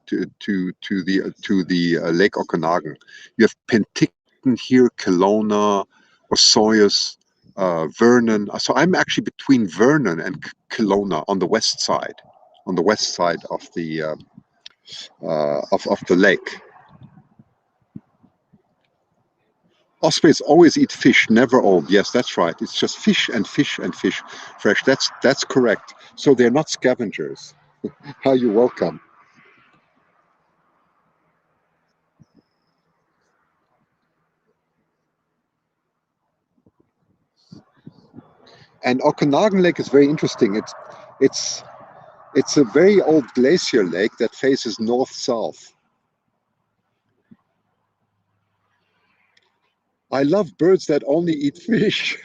Lake Okanagan. You have Penticton here, Kelowna, Osoyoos, Vernon. So I'm actually between Vernon and Kelowna on the west side of the lake. Ospreys always eat fish, never old. Yes, that's right. It's just fish and fish and fish, fresh. That's correct. So they're not scavengers. You're welcome. And Okanagan Lake is very interesting. It's it's a very old glacier lake that faces north-south. I love birds that only eat fish.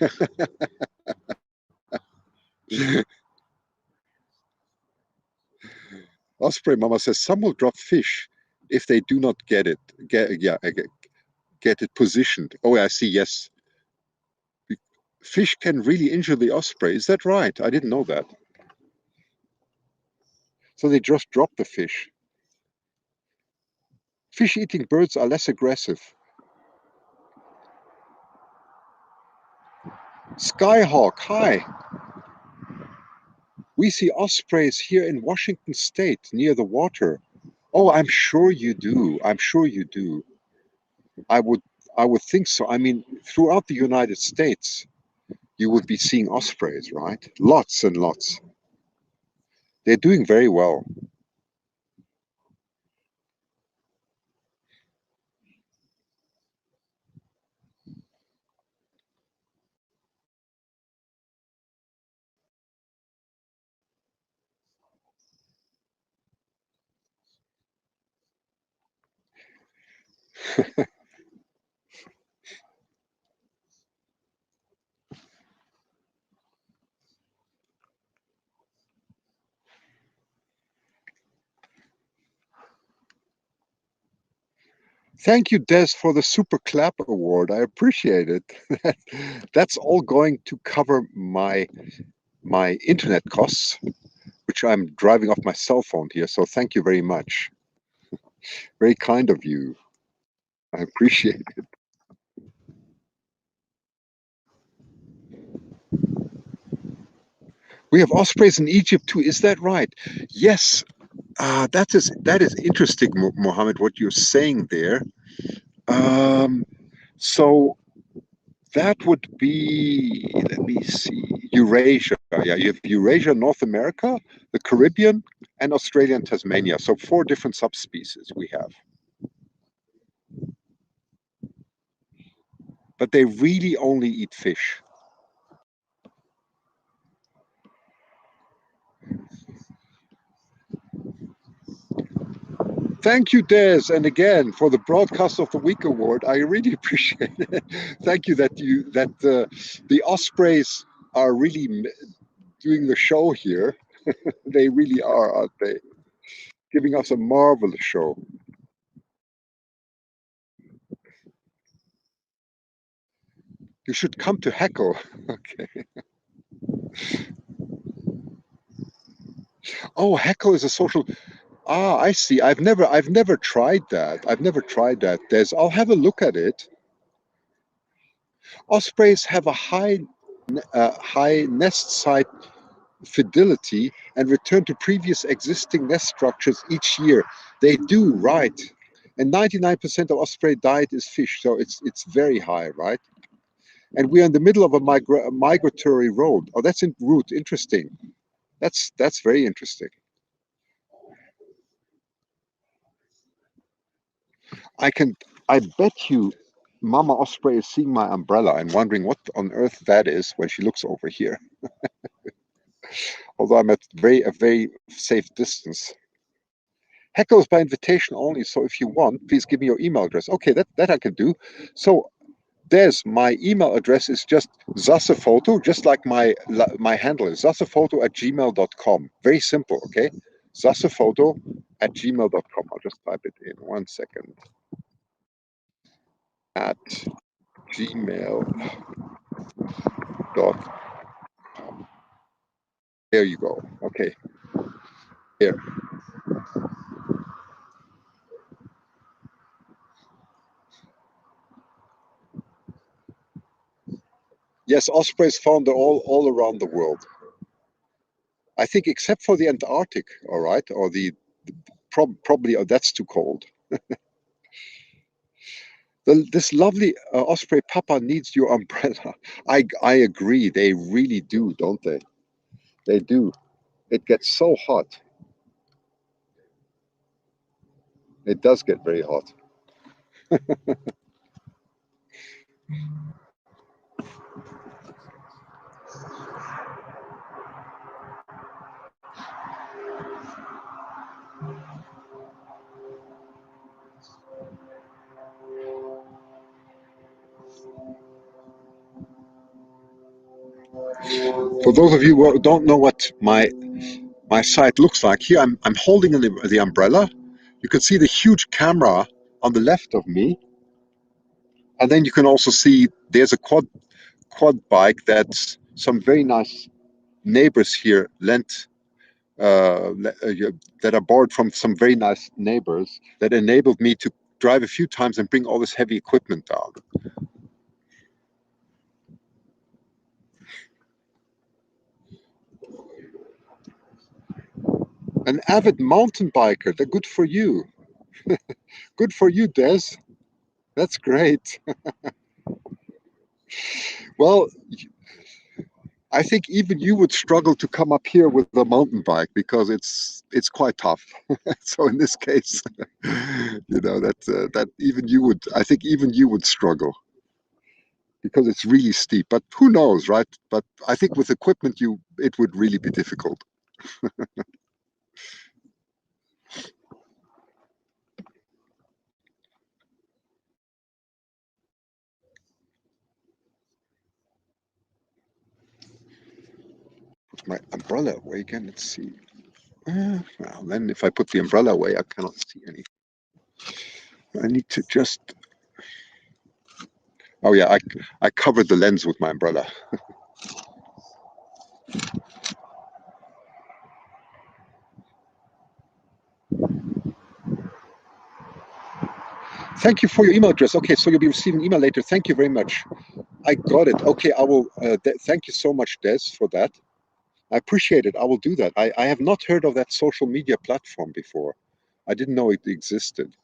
Osprey Mama says some will drop fish if they do not get it positioned. Oh, I see. Yes, fish can really injure the osprey. Is that right? I didn't know that. So they just drop the fish. Fish-eating birds are less aggressive. Skyhawk, hi. We see ospreys here in Washington State near the water. Oh, I'm sure you do. I'm sure you do. I would I would think so. I mean, throughout the United States, you would be seeing ospreys, right? Lots and lots. They're doing very well. Thank you, Des, for the Super Clap Award. I appreciate it. That's all going to cover my internet costs, which I'm driving off my cell phone here. So thank you very much. Very kind of you. I appreciate it. We have ospreys in Egypt too. Is that right? Yes. That is interesting, Mohammed. What you're saying there. Um, so that would be, let me see, Eurasia. Yeah, you have Eurasia, North America, the Caribbean, and Australia and Tasmania. So four different subspecies we have. But they really only eat fish. Thank you, Des, and again for the Broadcast of the Week award. I really appreciate it. Thank you that the Ospreys are really doing the show here. They really are, aren't they? Giving us a marvelous show. You should come to Heckle. Okay. Oh, Heckle is a social. Ah, I see. I've never tried that. I've never tried that. I'll have a look at it. Ospreys have a high nest site fidelity and return to previous existing nest structures each year. They do, right? And 99% of osprey diet is fish, so it's very high, right? And we are in the middle of a migratory road. Oh, that's in route. Interesting. That's very interesting. I can. I bet you, Mama Osprey is seeing my umbrella and wondering what on earth that is when she looks over here. Although I'm at a very safe distance. Heckle is by invitation only, so if you want, please give me your email address. Okay, that I can do. So, Des, my email address is just zasaphoto, just like my handle is zasaphoto@gmail.com. Very simple, okay? Zasaphoto@gmail.com. I'll just type it in 1 second. At gmail.com. There you go. Okay, here. Yes, ospreys found all around the world. I think except for the Antarctic, all right, or probably that's too cold. This lovely osprey papa needs your umbrella. I agree. They really do, don't they? They do. It gets so hot. It does get very hot. For those of you who don't know what my site looks like, here I'm holding the umbrella. You can see the huge camera on the left of me, and then you can also see there's a quad bike that some very nice neighbors here lent that are borrowed from some very nice neighbors that enabled me to drive a few times and bring all this heavy equipment down. An avid mountain biker. They're good for you. Good for you, Des. That's great. Well, I think even you would struggle to come up here with a mountain bike because it's quite tough. So in this case, that even you would. I think even you would struggle because it's really steep. But who knows, right? But I think with equipment, it would really be difficult. put my umbrella away again. Let's see. Well, then if I put the umbrella away, I cannot see any. I need to just... Oh yeah, I covered the lens with my umbrella. Thank you for your email address. Okay, so you'll be receiving email later. Thank you very much. I got it. Okay, I will. Thank you so much, Des, for that. I appreciate it. I will do that. I have not heard of that social media platform before. I didn't know it existed.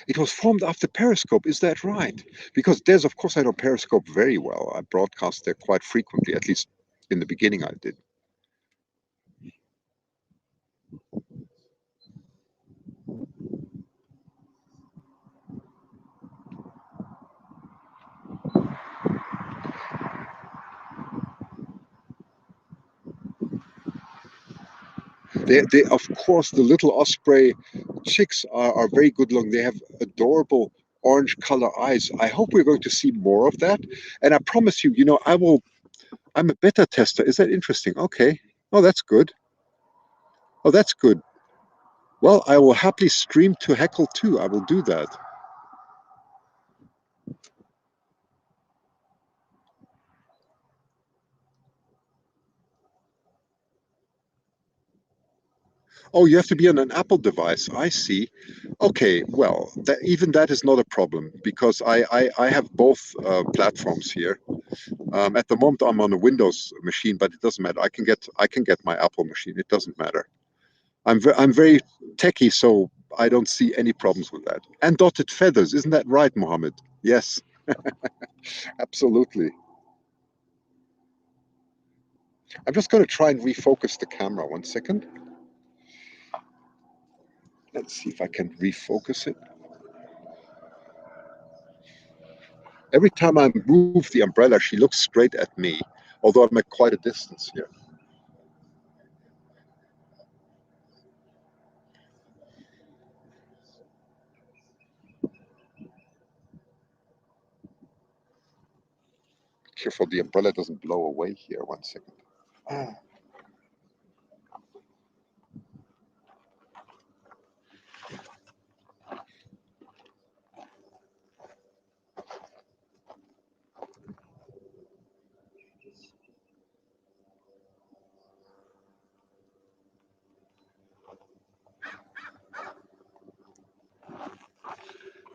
It was formed after Periscope. Is that right? Because Des, of course, I know Periscope very well. I broadcast there quite frequently. At least in the beginning, I did. Of course, the little Osprey chicks are very good looking. They have adorable orange color eyes. I hope we're going to see more of that. And I promise you, I will. I'm a beta tester. Is that interesting? Okay. Oh, that's good. Oh, that's good. Well, I will happily stream to Heckle too. I will do that. Oh, you have to be on an Apple device. I see. Okay, well, even that is not a problem because I have both platforms here. At the moment, I'm on a Windows machine, but it doesn't matter. I can get my Apple machine. It doesn't matter. I'm very techy, so I don't see any problems with that. And dotted feathers, isn't that right, Mohammed? Yes, absolutely. I'm just going to try and refocus the camera. One second. Let's see if I can refocus it. Every time I move the umbrella, she looks straight at me, although I'm at quite a distance here. Careful the umbrella doesn't blow away here. One second. Ah,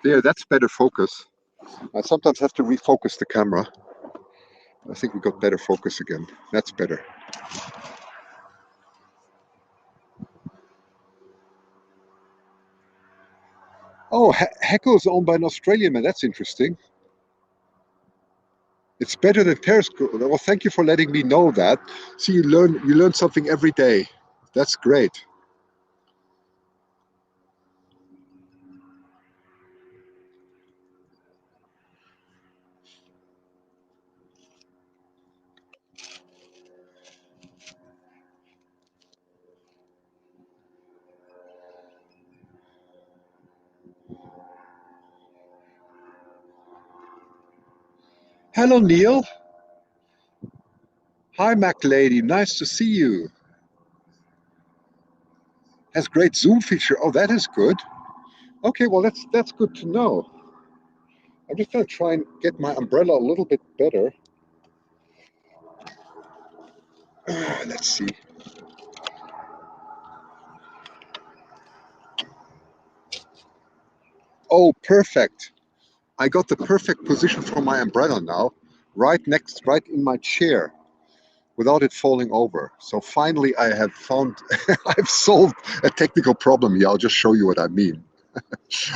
there, that's better focus. I sometimes have to refocus the camera. I think we got better focus again. That's better. Oh, Heckle is owned by an Australian man. That's interesting. It's better than Periscope. Well, thank you for letting me know that. See, you learn something every day. That's great. Hello, Neil. Hi, Mac Lady. Nice to see you. Has great zoom feature. Oh, that is good. Okay, well that's good to know. I'm just gonna try and get my umbrella a little bit better. Let's see. Oh, perfect. I got the perfect position for my umbrella now, right in my chair, without it falling over. So finally, I have found, I've solved a technical problem here. I'll just show you what I mean.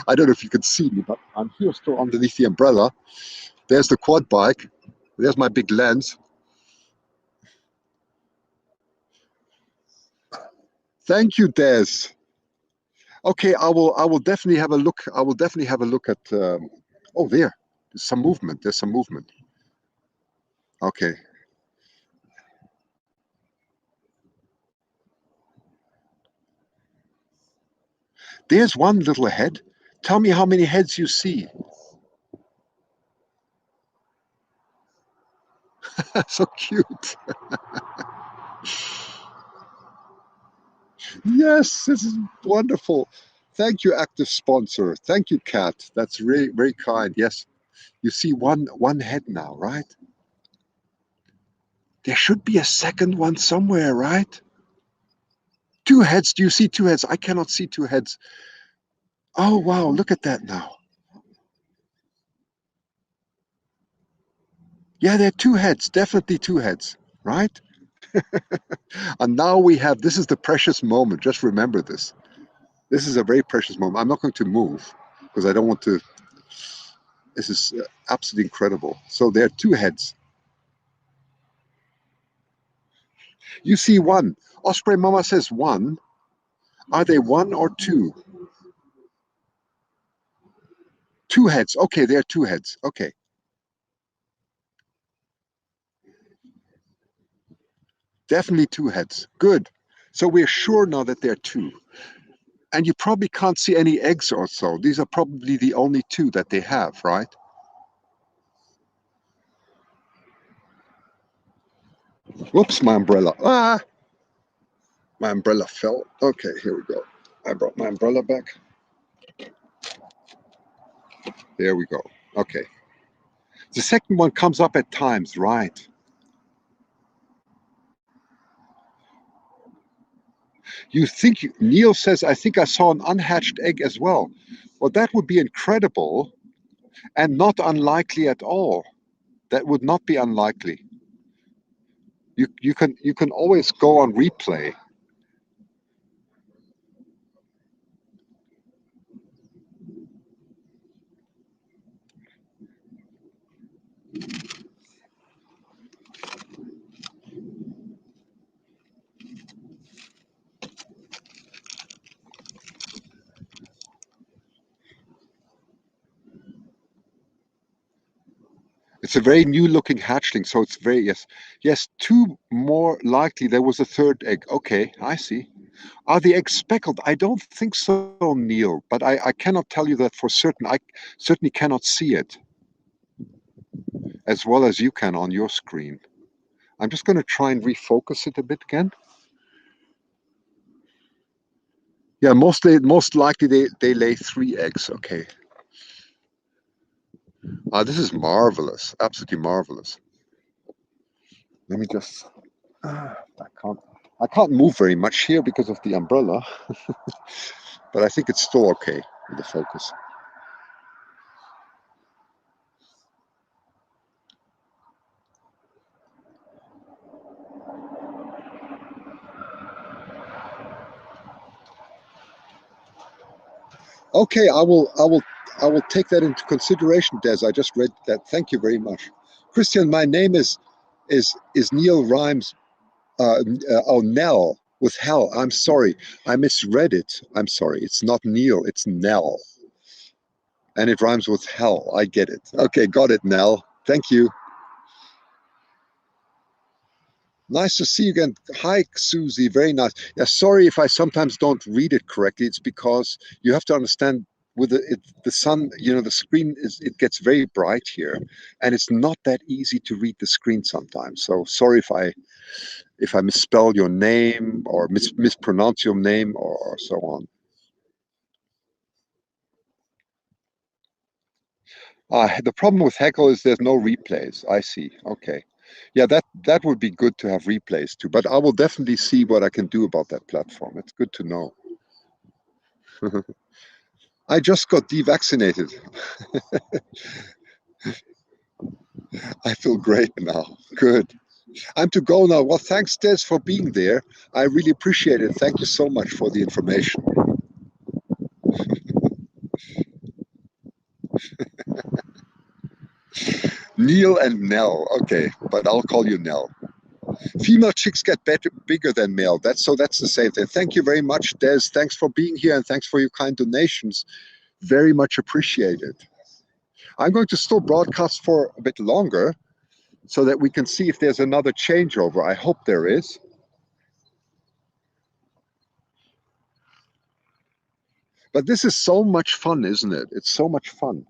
I don't know if you can see me, but I'm here still underneath the umbrella. There's the quad bike. There's my big lens. Thank you, Des. Okay, I will definitely have a look. I will definitely have a look at. Oh, there's some movement. There's some movement. Okay. There's one little head. Tell me how many heads you see. So cute. Yes, this is wonderful. Thank you, active sponsor. Thank you, Kat. That's really very kind. Yes, you see one head now, right? There should be a second one somewhere, right? Two heads. Do you see two heads? I cannot see two heads. Oh, wow. Look at that now. Yeah, there are two heads. Definitely two heads, right? And now we have, this is the precious moment. Just remember this. This is a very precious moment. I'm not going to move because I don't want to. This is absolutely incredible. So there are two heads. You see one. Osprey Mama says one. Are they one or two? Two heads. Okay, there are two heads. Okay. Definitely two heads. Good. So we're sure now that there are two. And you probably can't see any eggs or so. These are probably the only two that they have, right? Whoops, my umbrella. Ah, my umbrella fell. Okay, here we go. I brought my umbrella back. There we go. Okay. The second one comes up at times, right? You think, Neil says, I think I saw an unhatched egg as well. Well, that would be incredible and not unlikely at all. That would not be unlikely. You can always go on replay. It's a very new looking hatchling, so it's very, yes. Yes, two more likely. There was a third egg. Okay, I see. Are the eggs speckled? I don't think so, Neil, but I cannot tell you that for certain. I certainly cannot see it as well as you can on your screen. I'm just going to try and refocus it a bit again. Yeah, most likely they lay three eggs. Okay. This is marvelous, absolutely marvelous. Let me just. I can't move very much here because of the umbrella, but I think it's still okay with the focus. Okay, I will take that into consideration, Des. I just read that. Thank you very much, Christian. My name is Neil Rhymes. Oh, Nell with hell. I'm sorry, I misread it. I'm sorry. It's not Neil. It's Nell, and it rhymes with hell. I get it. Okay, got it, Nell. Thank you. Nice to see you again. Hi, Susie. Very nice. Yeah, sorry if I sometimes don't read it correctly. It's because you have to understand with the sun, the screen it gets very bright here, and it's not that easy to read the screen sometimes. So sorry if I misspell your name or mispronounce your name or so on. The problem with Heckle is there's no replays. I see. Okay. Yeah, that would be good to have replays too. But I will definitely see what I can do about that platform. It's good to know. I just got devaccinated. I feel great now. Good. I'm to go now. Well, thanks, Des, for being there. I really appreciate it. Thank you so much for the information. Neil and Nell. Okay, but I'll call you Nell. Female chicks get bigger than male. That's the same thing. Thank you very much, Des. Thanks for being here and thanks for your kind donations. Very much appreciated. I'm going to still broadcast for a bit longer so that we can see if there's another changeover. I hope there is. But this is so much fun, isn't it? It's so much fun.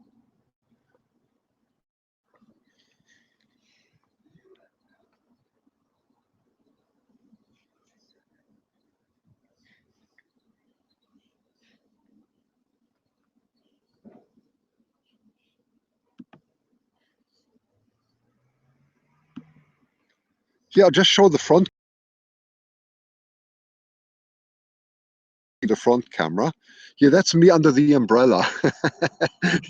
Yeah, I'll just show the front camera. Yeah, that's me under the umbrella,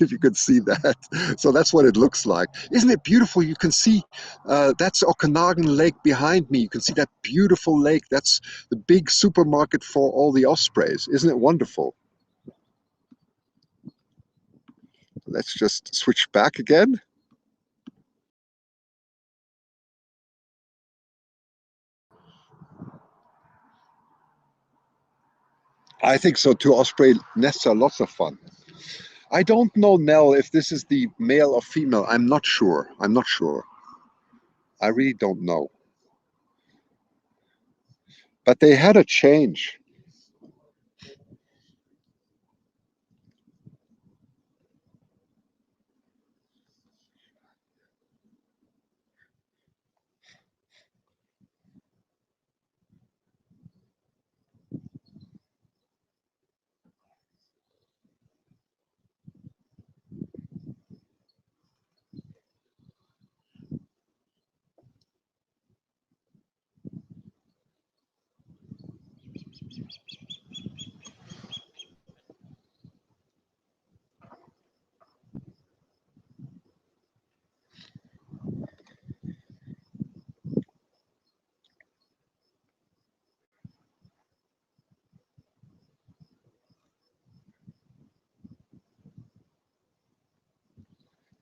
if you could see that. So that's what it looks like. Isn't it beautiful? You can see that's Okanagan Lake behind me. You can see that beautiful lake. That's the big supermarket for all the Ospreys. Isn't it wonderful? Let's just switch back again. I think so too. Osprey nests are lots of fun. I don't know, Nell, if this is the male or female. I'm not sure. I'm not sure. I really don't know. But they had a change.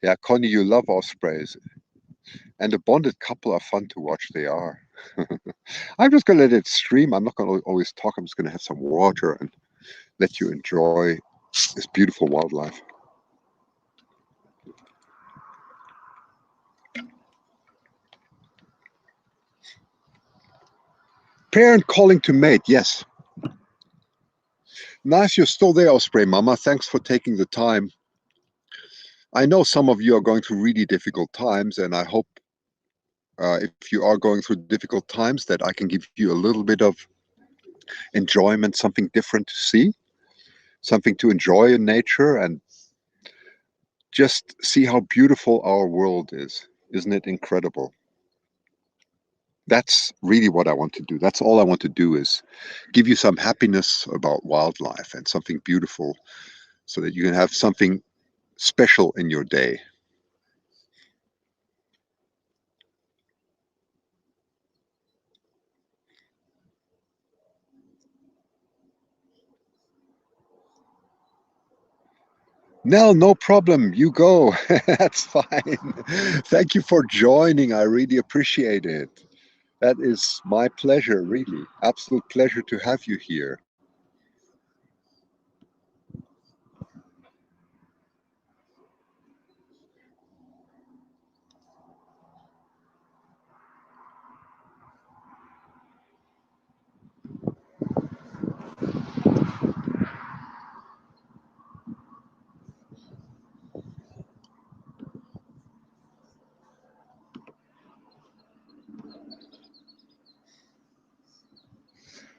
Yeah, Connie, you love Ospreys. And the bonded couple are fun to watch. They are. I'm just going to let it stream. I'm not going to always talk. I'm just going to have some water and let you enjoy this beautiful wildlife. Parent calling to mate. Yes. Nice you're still there, Osprey Mama. Thanks for taking the time. I know some of you are going through really difficult times, and I hope if you are going through difficult times that I can give you a little bit of enjoyment, something different to see, something to enjoy in nature, and just see how beautiful our world is. Isn't it incredible? That's really what I want to do. That's all I want to do is give you some happiness about wildlife and something beautiful so that you can have something special in your day. No, no problem. You go. That's fine. Thank you for joining. I really appreciate it. That is my pleasure, really. Absolute pleasure to have you here.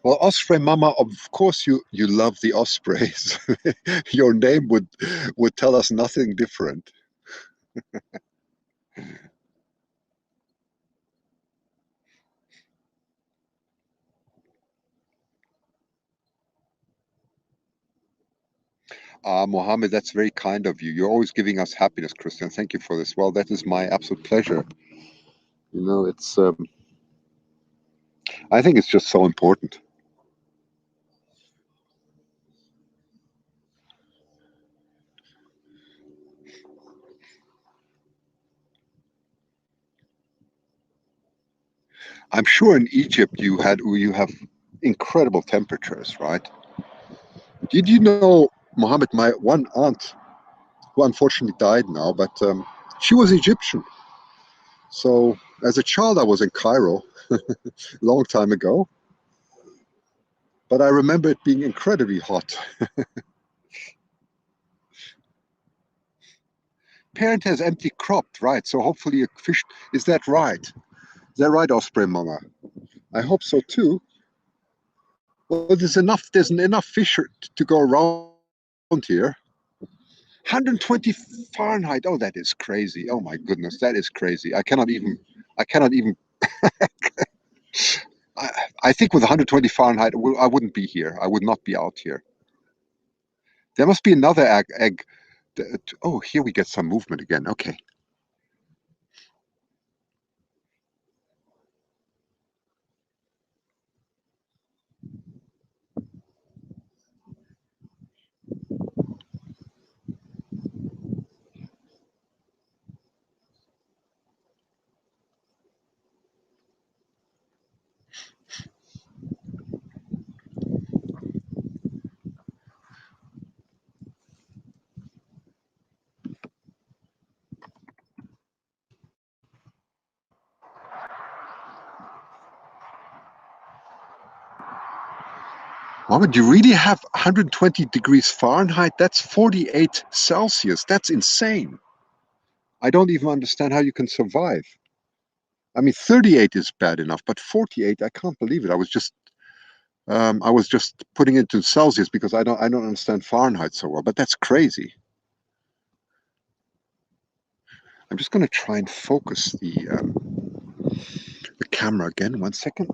Well, Osprey Mama, of course you love the Ospreys. Your name would tell us nothing different. Mohammed, that's very kind of you. You're always giving us happiness, Christian. Thank you for this. Well, that is my absolute pleasure. You know, it's I think it's just so important. I'm sure in Egypt you have incredible temperatures, right? Did you know, Mohammed, my one aunt, who unfortunately died now, but she was Egyptian. So as a child, I was in Cairo a long time ago, but I remember it being incredibly hot. parent has empty cropped, right? So hopefully a fish, is that right? Is that right, Osprey Mama? I hope so too. Well, there's enough fish to go around here. 120 Fahrenheit. Oh, that is crazy. Oh my goodness, that is crazy. I cannot even, I, I think with 120 Fahrenheit, I wouldn't be here. I would not be out here. There must be another egg. Oh, here we get some movement again. Okay. Mama, do you really have 120 degrees Fahrenheit? That's 48 Celsius. That's insane. I don't even understand how you can survive. I mean, 38 is bad enough, but 48, I can't believe it. I was just putting it to Celsius because I don't understand Fahrenheit so well, but that's crazy. I'm just going to try and focus the camera again. 1 second.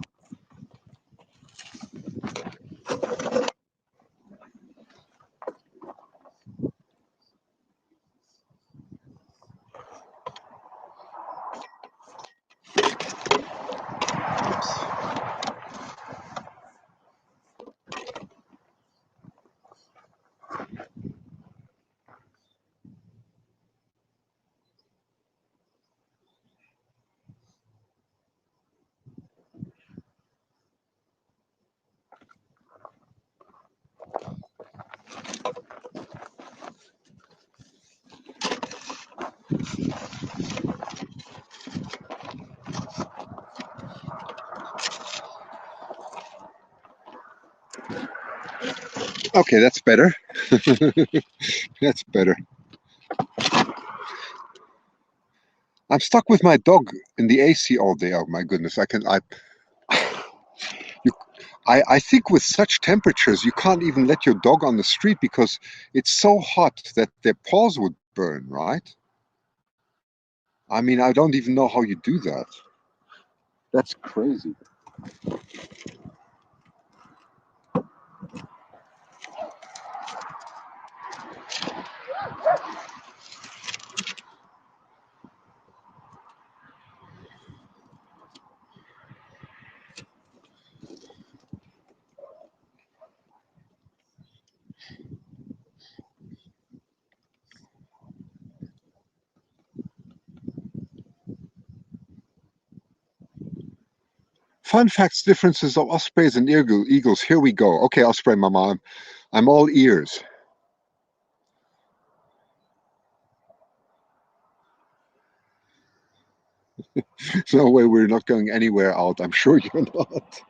Okay, that's better. That's better. I'm stuck with my dog in the AC all day. Oh my goodness, you, I think with such temperatures, you can't even let your dog on the street because it's so hot that their paws would burn, right? I mean, I don't even know how you do that. That's crazy. Fun facts, differences of ospreys and eagles. Here we go. Okay, Osprey Mama, I'm all ears. No way, we're not going anywhere out. I'm sure you're not.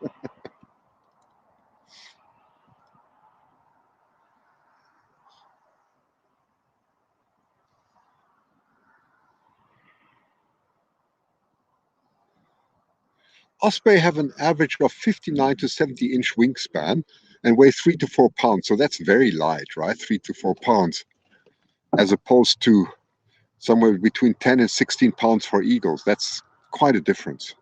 Osprey have an average of 59 to 70-inch wingspan and weigh 3 to 4 pounds. So that's very light, right? 3 to 4 pounds, as opposed to somewhere between 10 and 16 pounds for eagles. That's quite a difference.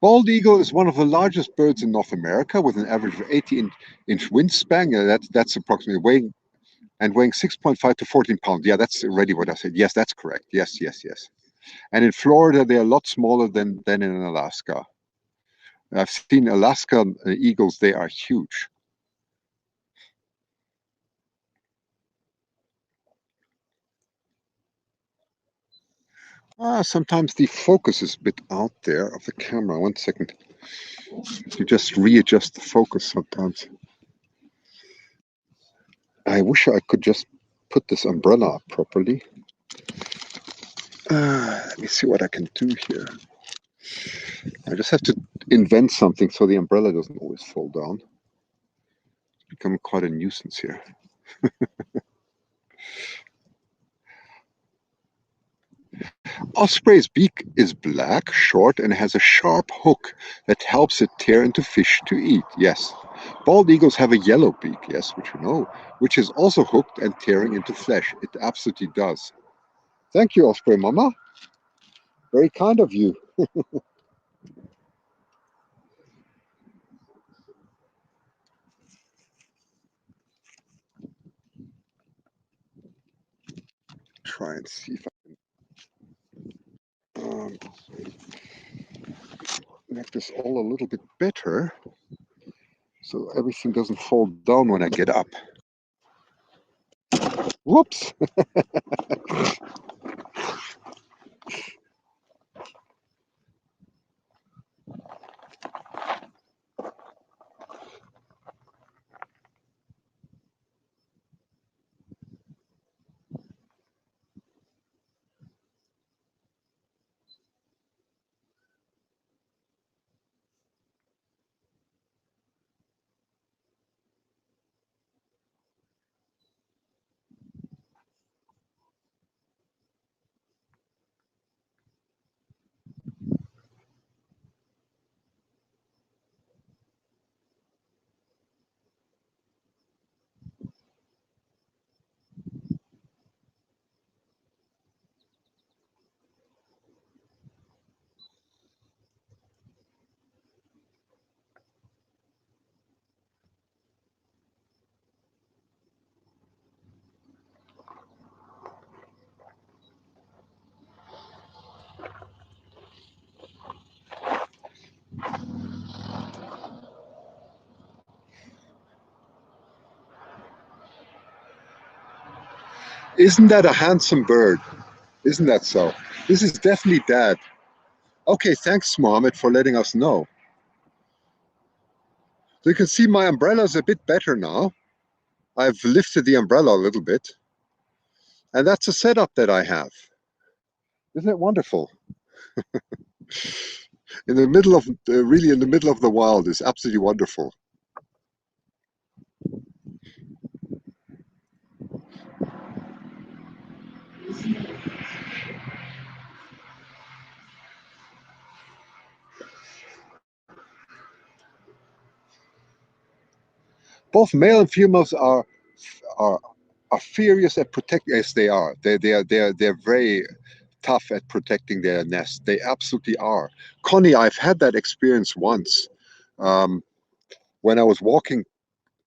Bald eagle is one of the largest birds in North America with an average of 80-inch wingspan. That's approximately weighing 6.5 to 14 pounds. Yeah, that's already what I said. Yes, that's correct. Yes, yes, yes. And in Florida, they're a lot smaller than in Alaska. I've seen Alaska eagles, they are huge. Sometimes the focus is a bit out there of the camera. 1 second. You just readjust the focus sometimes. I wish I could just put this umbrella up properly. Let me see what I can do here. I just have to invent something so the umbrella doesn't always fall down. It's become quite a nuisance here. Osprey's beak is black, short, and has a sharp hook that helps it tear into fish to eat. Yes. Bald eagles have a yellow beak, yes, which we know, which is also hooked and tearing into flesh. It absolutely does. Thank you, Osprey Mama. Very kind of you. Try and see if I can make this all a little bit better so everything doesn't fall down when I get up. Whoops! Isn't that a handsome bird? Isn't that so? This is definitely Dad. Okay, thanks, Mohammed, for letting us know. So you can see my umbrella is a bit better now. I've lifted the umbrella a little bit. And that's a setup that I have. Isn't it wonderful? In the middle of, really in the middle of the wild is absolutely wonderful. Both male and females are are furious at protecting. Yes, they are. They're very tough at protecting their nest. They absolutely are. Connie, I've had that experience once um, when I was walking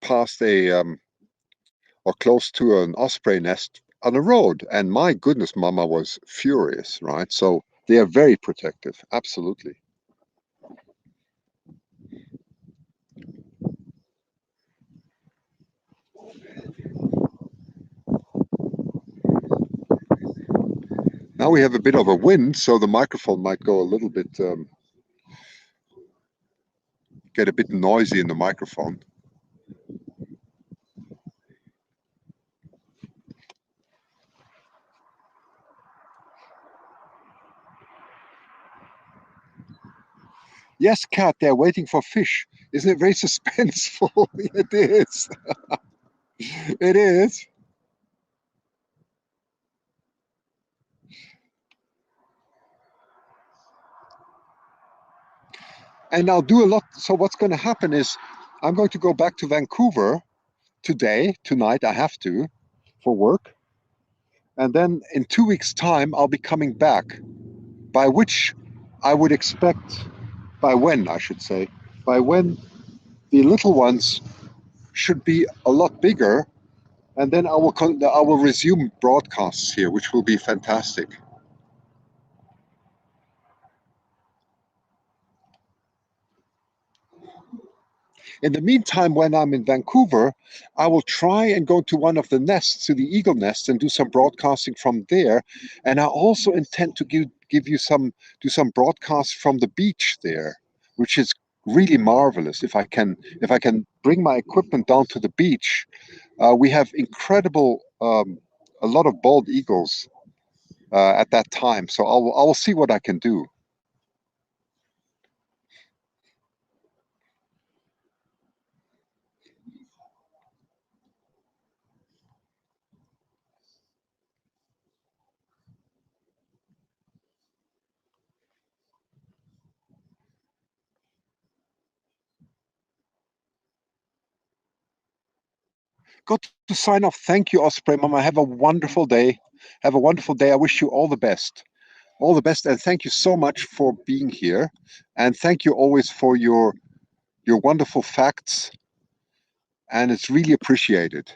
past a or close to an osprey nest on a road, and my goodness, Mama was furious. Right, so they are very protective. Absolutely. Now we have a bit of a wind, so the microphone might go a little bit get a bit noisy in the microphone. Yes, Cat, they're waiting for fish. Isn't it very suspenseful? It is. It is. And I'll do a lot. So what's going to happen is I'm going to go back to Vancouver tonight. I have to for work. And then in 2 weeks' time, I'll be coming back, by which I would expect, by when I should say, by when the little ones should be a lot bigger. And then I will resume broadcasts here, which will be fantastic. In the meantime, when I'm in Vancouver, I will try and go to one of the nests, to the eagle nest, and do some broadcasting from there. And I also intend to give you do some broadcasts from the beach there, which is really marvelous. If I can bring my equipment down to the beach, we have incredible a lot of bald eagles at that time. So I will see what I can do. Got to sign off. Thank you, Osprey Mama. Have a wonderful day. Have a wonderful day. I wish you all the best. All the best, and thank you so much for being here. And thank you always for your wonderful facts, and it's really appreciated.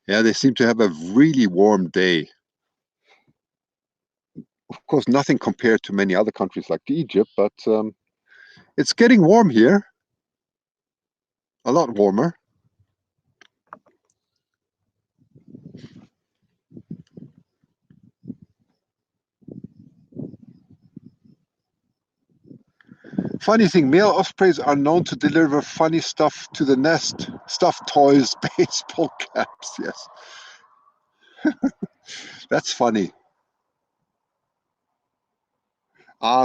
Yeah, they seem to have a really warm day. Of course, nothing compared to many other countries like Egypt, but it's getting warm here, a lot warmer. Funny thing, male ospreys are known to deliver funny stuff to the nest. Stuffed toys, baseball caps, yes. That's funny.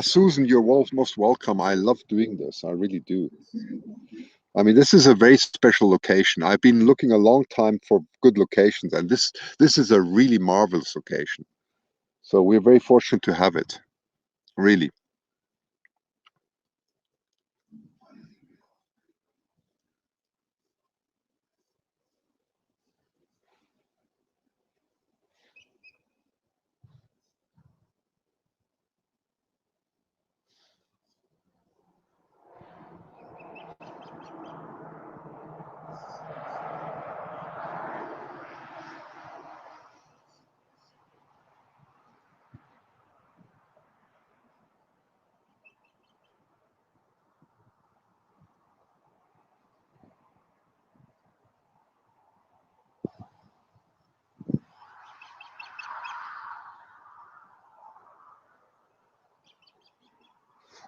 Susan, you're most welcome. I love doing this. I really do. I mean, this is a very special location. I've been looking a long time for good locations, and this is a really marvelous location. So we're very fortunate to have it, really.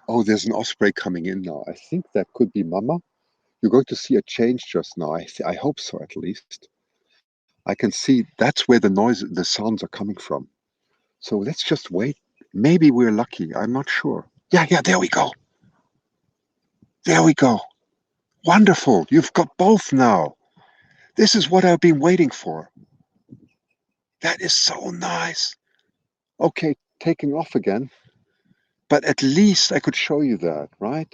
Oh, there's an osprey coming in now. I think that could be Mama. You're going to see a change just now. I hope so, at least. I can see that's where the sounds are coming from. So let's just wait. Maybe we're lucky. I'm not sure. Yeah, there we go. There we go. Wonderful. You've got both now. This is what I've been waiting for. That is so nice. Okay, taking off again. But at least I could show you that, right?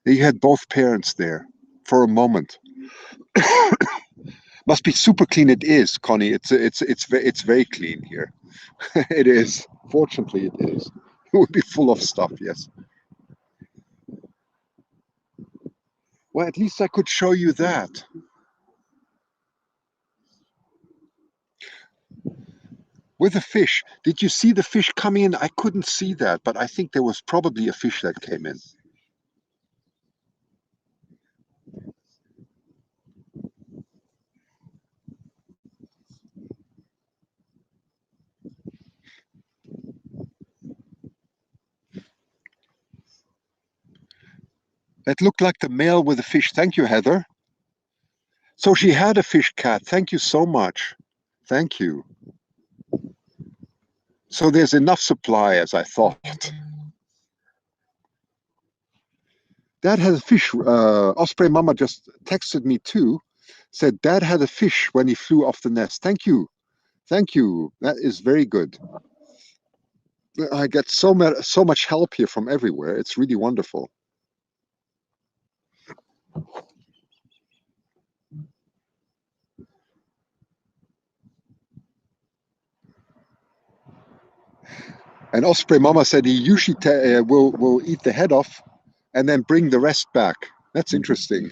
You had both parents there for a moment. Must be super clean. It is, Connie. It's very clean here. It is. Fortunately, it is. It would be full of stuff. Yes. Well, at least I could show you that. With the fish, did you see the fish coming in? I couldn't see that, but I think there was probably a fish that came in. It looked like the male with the fish. Thank you, Heather. So she had a fish cat. Thank you so much. Thank you. So there's enough supply, as I thought. Dad has a fish. Osprey Mama just texted me too. Said Dad had a fish when he flew off the nest. Thank you. Thank you. That is very good. I get so much help here from everywhere. It's really wonderful. And Osprey Mama said he usually will eat the head off, and then bring the rest back. That's interesting.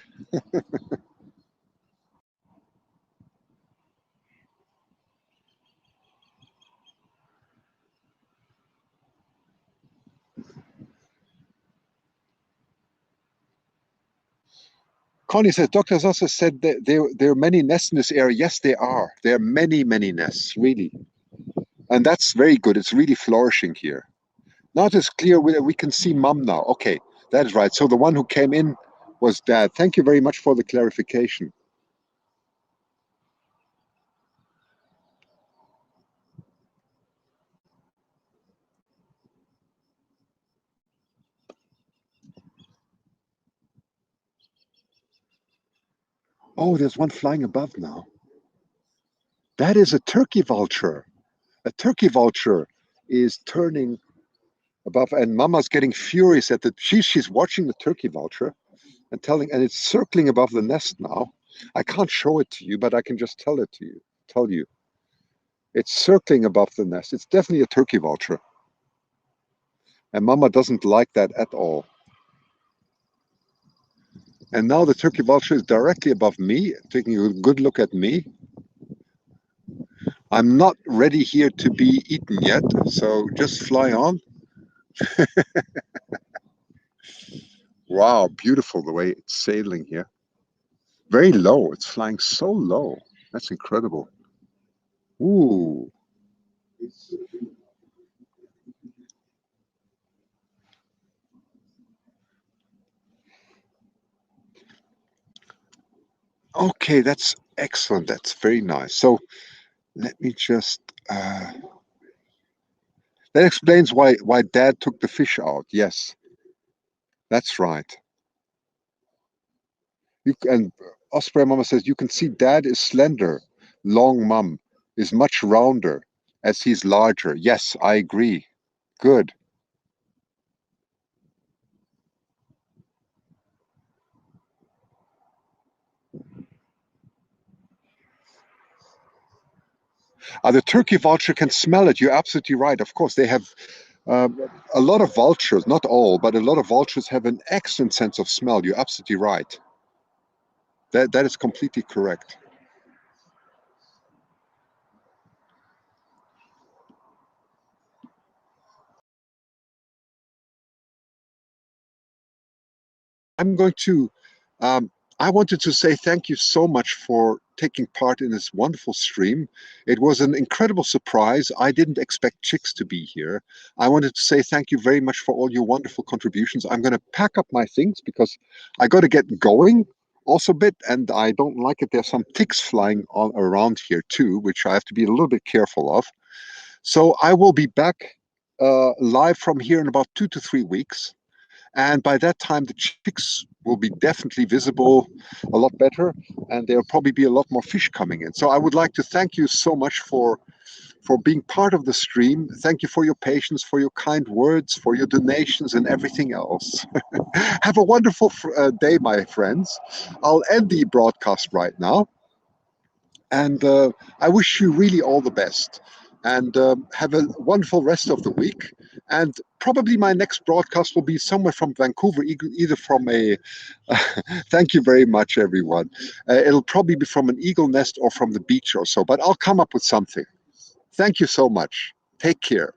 Connie says, Dr. Zossa said that there are many nests in this area. Yes, there are. There are many, many nests, really. And that's very good. It's really flourishing here. Now it is clear we can see mum now. Okay, that is right. So the one who came in was dad. Thank you very much for the clarification. Oh, there's one flying above now. That is a turkey vulture. A turkey vulture is turning above, and mama's getting furious at the she's watching the turkey vulture and it's circling above the nest now. I can't show it to you, but I can just tell you. It's circling above the nest. It's definitely a turkey vulture. And mama doesn't like that at all. And now the turkey vulture is directly above me, taking a good look at me. I'm not ready here to be eaten yet, so just fly on. Wow, beautiful the way it's sailing here. Very low. It's flying so low. That's incredible. Ooh. Okay, that's excellent. That's very nice. So let me just that explains why dad took the fish out. Yes, that's right. And Osprey Mama says you can see dad is slender. Long mum is much rounder as he's larger. Yes, I agree. Good. The turkey vulture can smell it. You're absolutely right. Of course, they have a lot of vultures, not all, but a lot of vultures have an excellent sense of smell. You're absolutely right. That is completely correct. I'm going to, I wanted to say thank you so much for taking part in this wonderful stream. It was an incredible surprise. I didn't expect chicks to be here. I wanted to say thank you very much for all your wonderful contributions. I'm going to pack up my things because I got to get going also a bit, and I don't like it. There's some ticks flying all around here too, which I have to be a little bit careful of. So I will be back live from here in about 2 to 3 weeks. And by that time, the chicks will be definitely visible a lot better, and there'll probably be a lot more fish coming in. So I would like to thank you so much for being part of the stream. Thank you for your patience, for your kind words, for your donations, and everything else. Have a wonderful day, my friends. I'll end the broadcast right now, and I wish you really all the best. And have a wonderful rest of the week. And probably my next broadcast will be somewhere from Vancouver, either from a. Thank you very much, everyone. It'll probably be from an eagle nest or from the beach or so, but I'll come up with something. Thank you so much. Take care.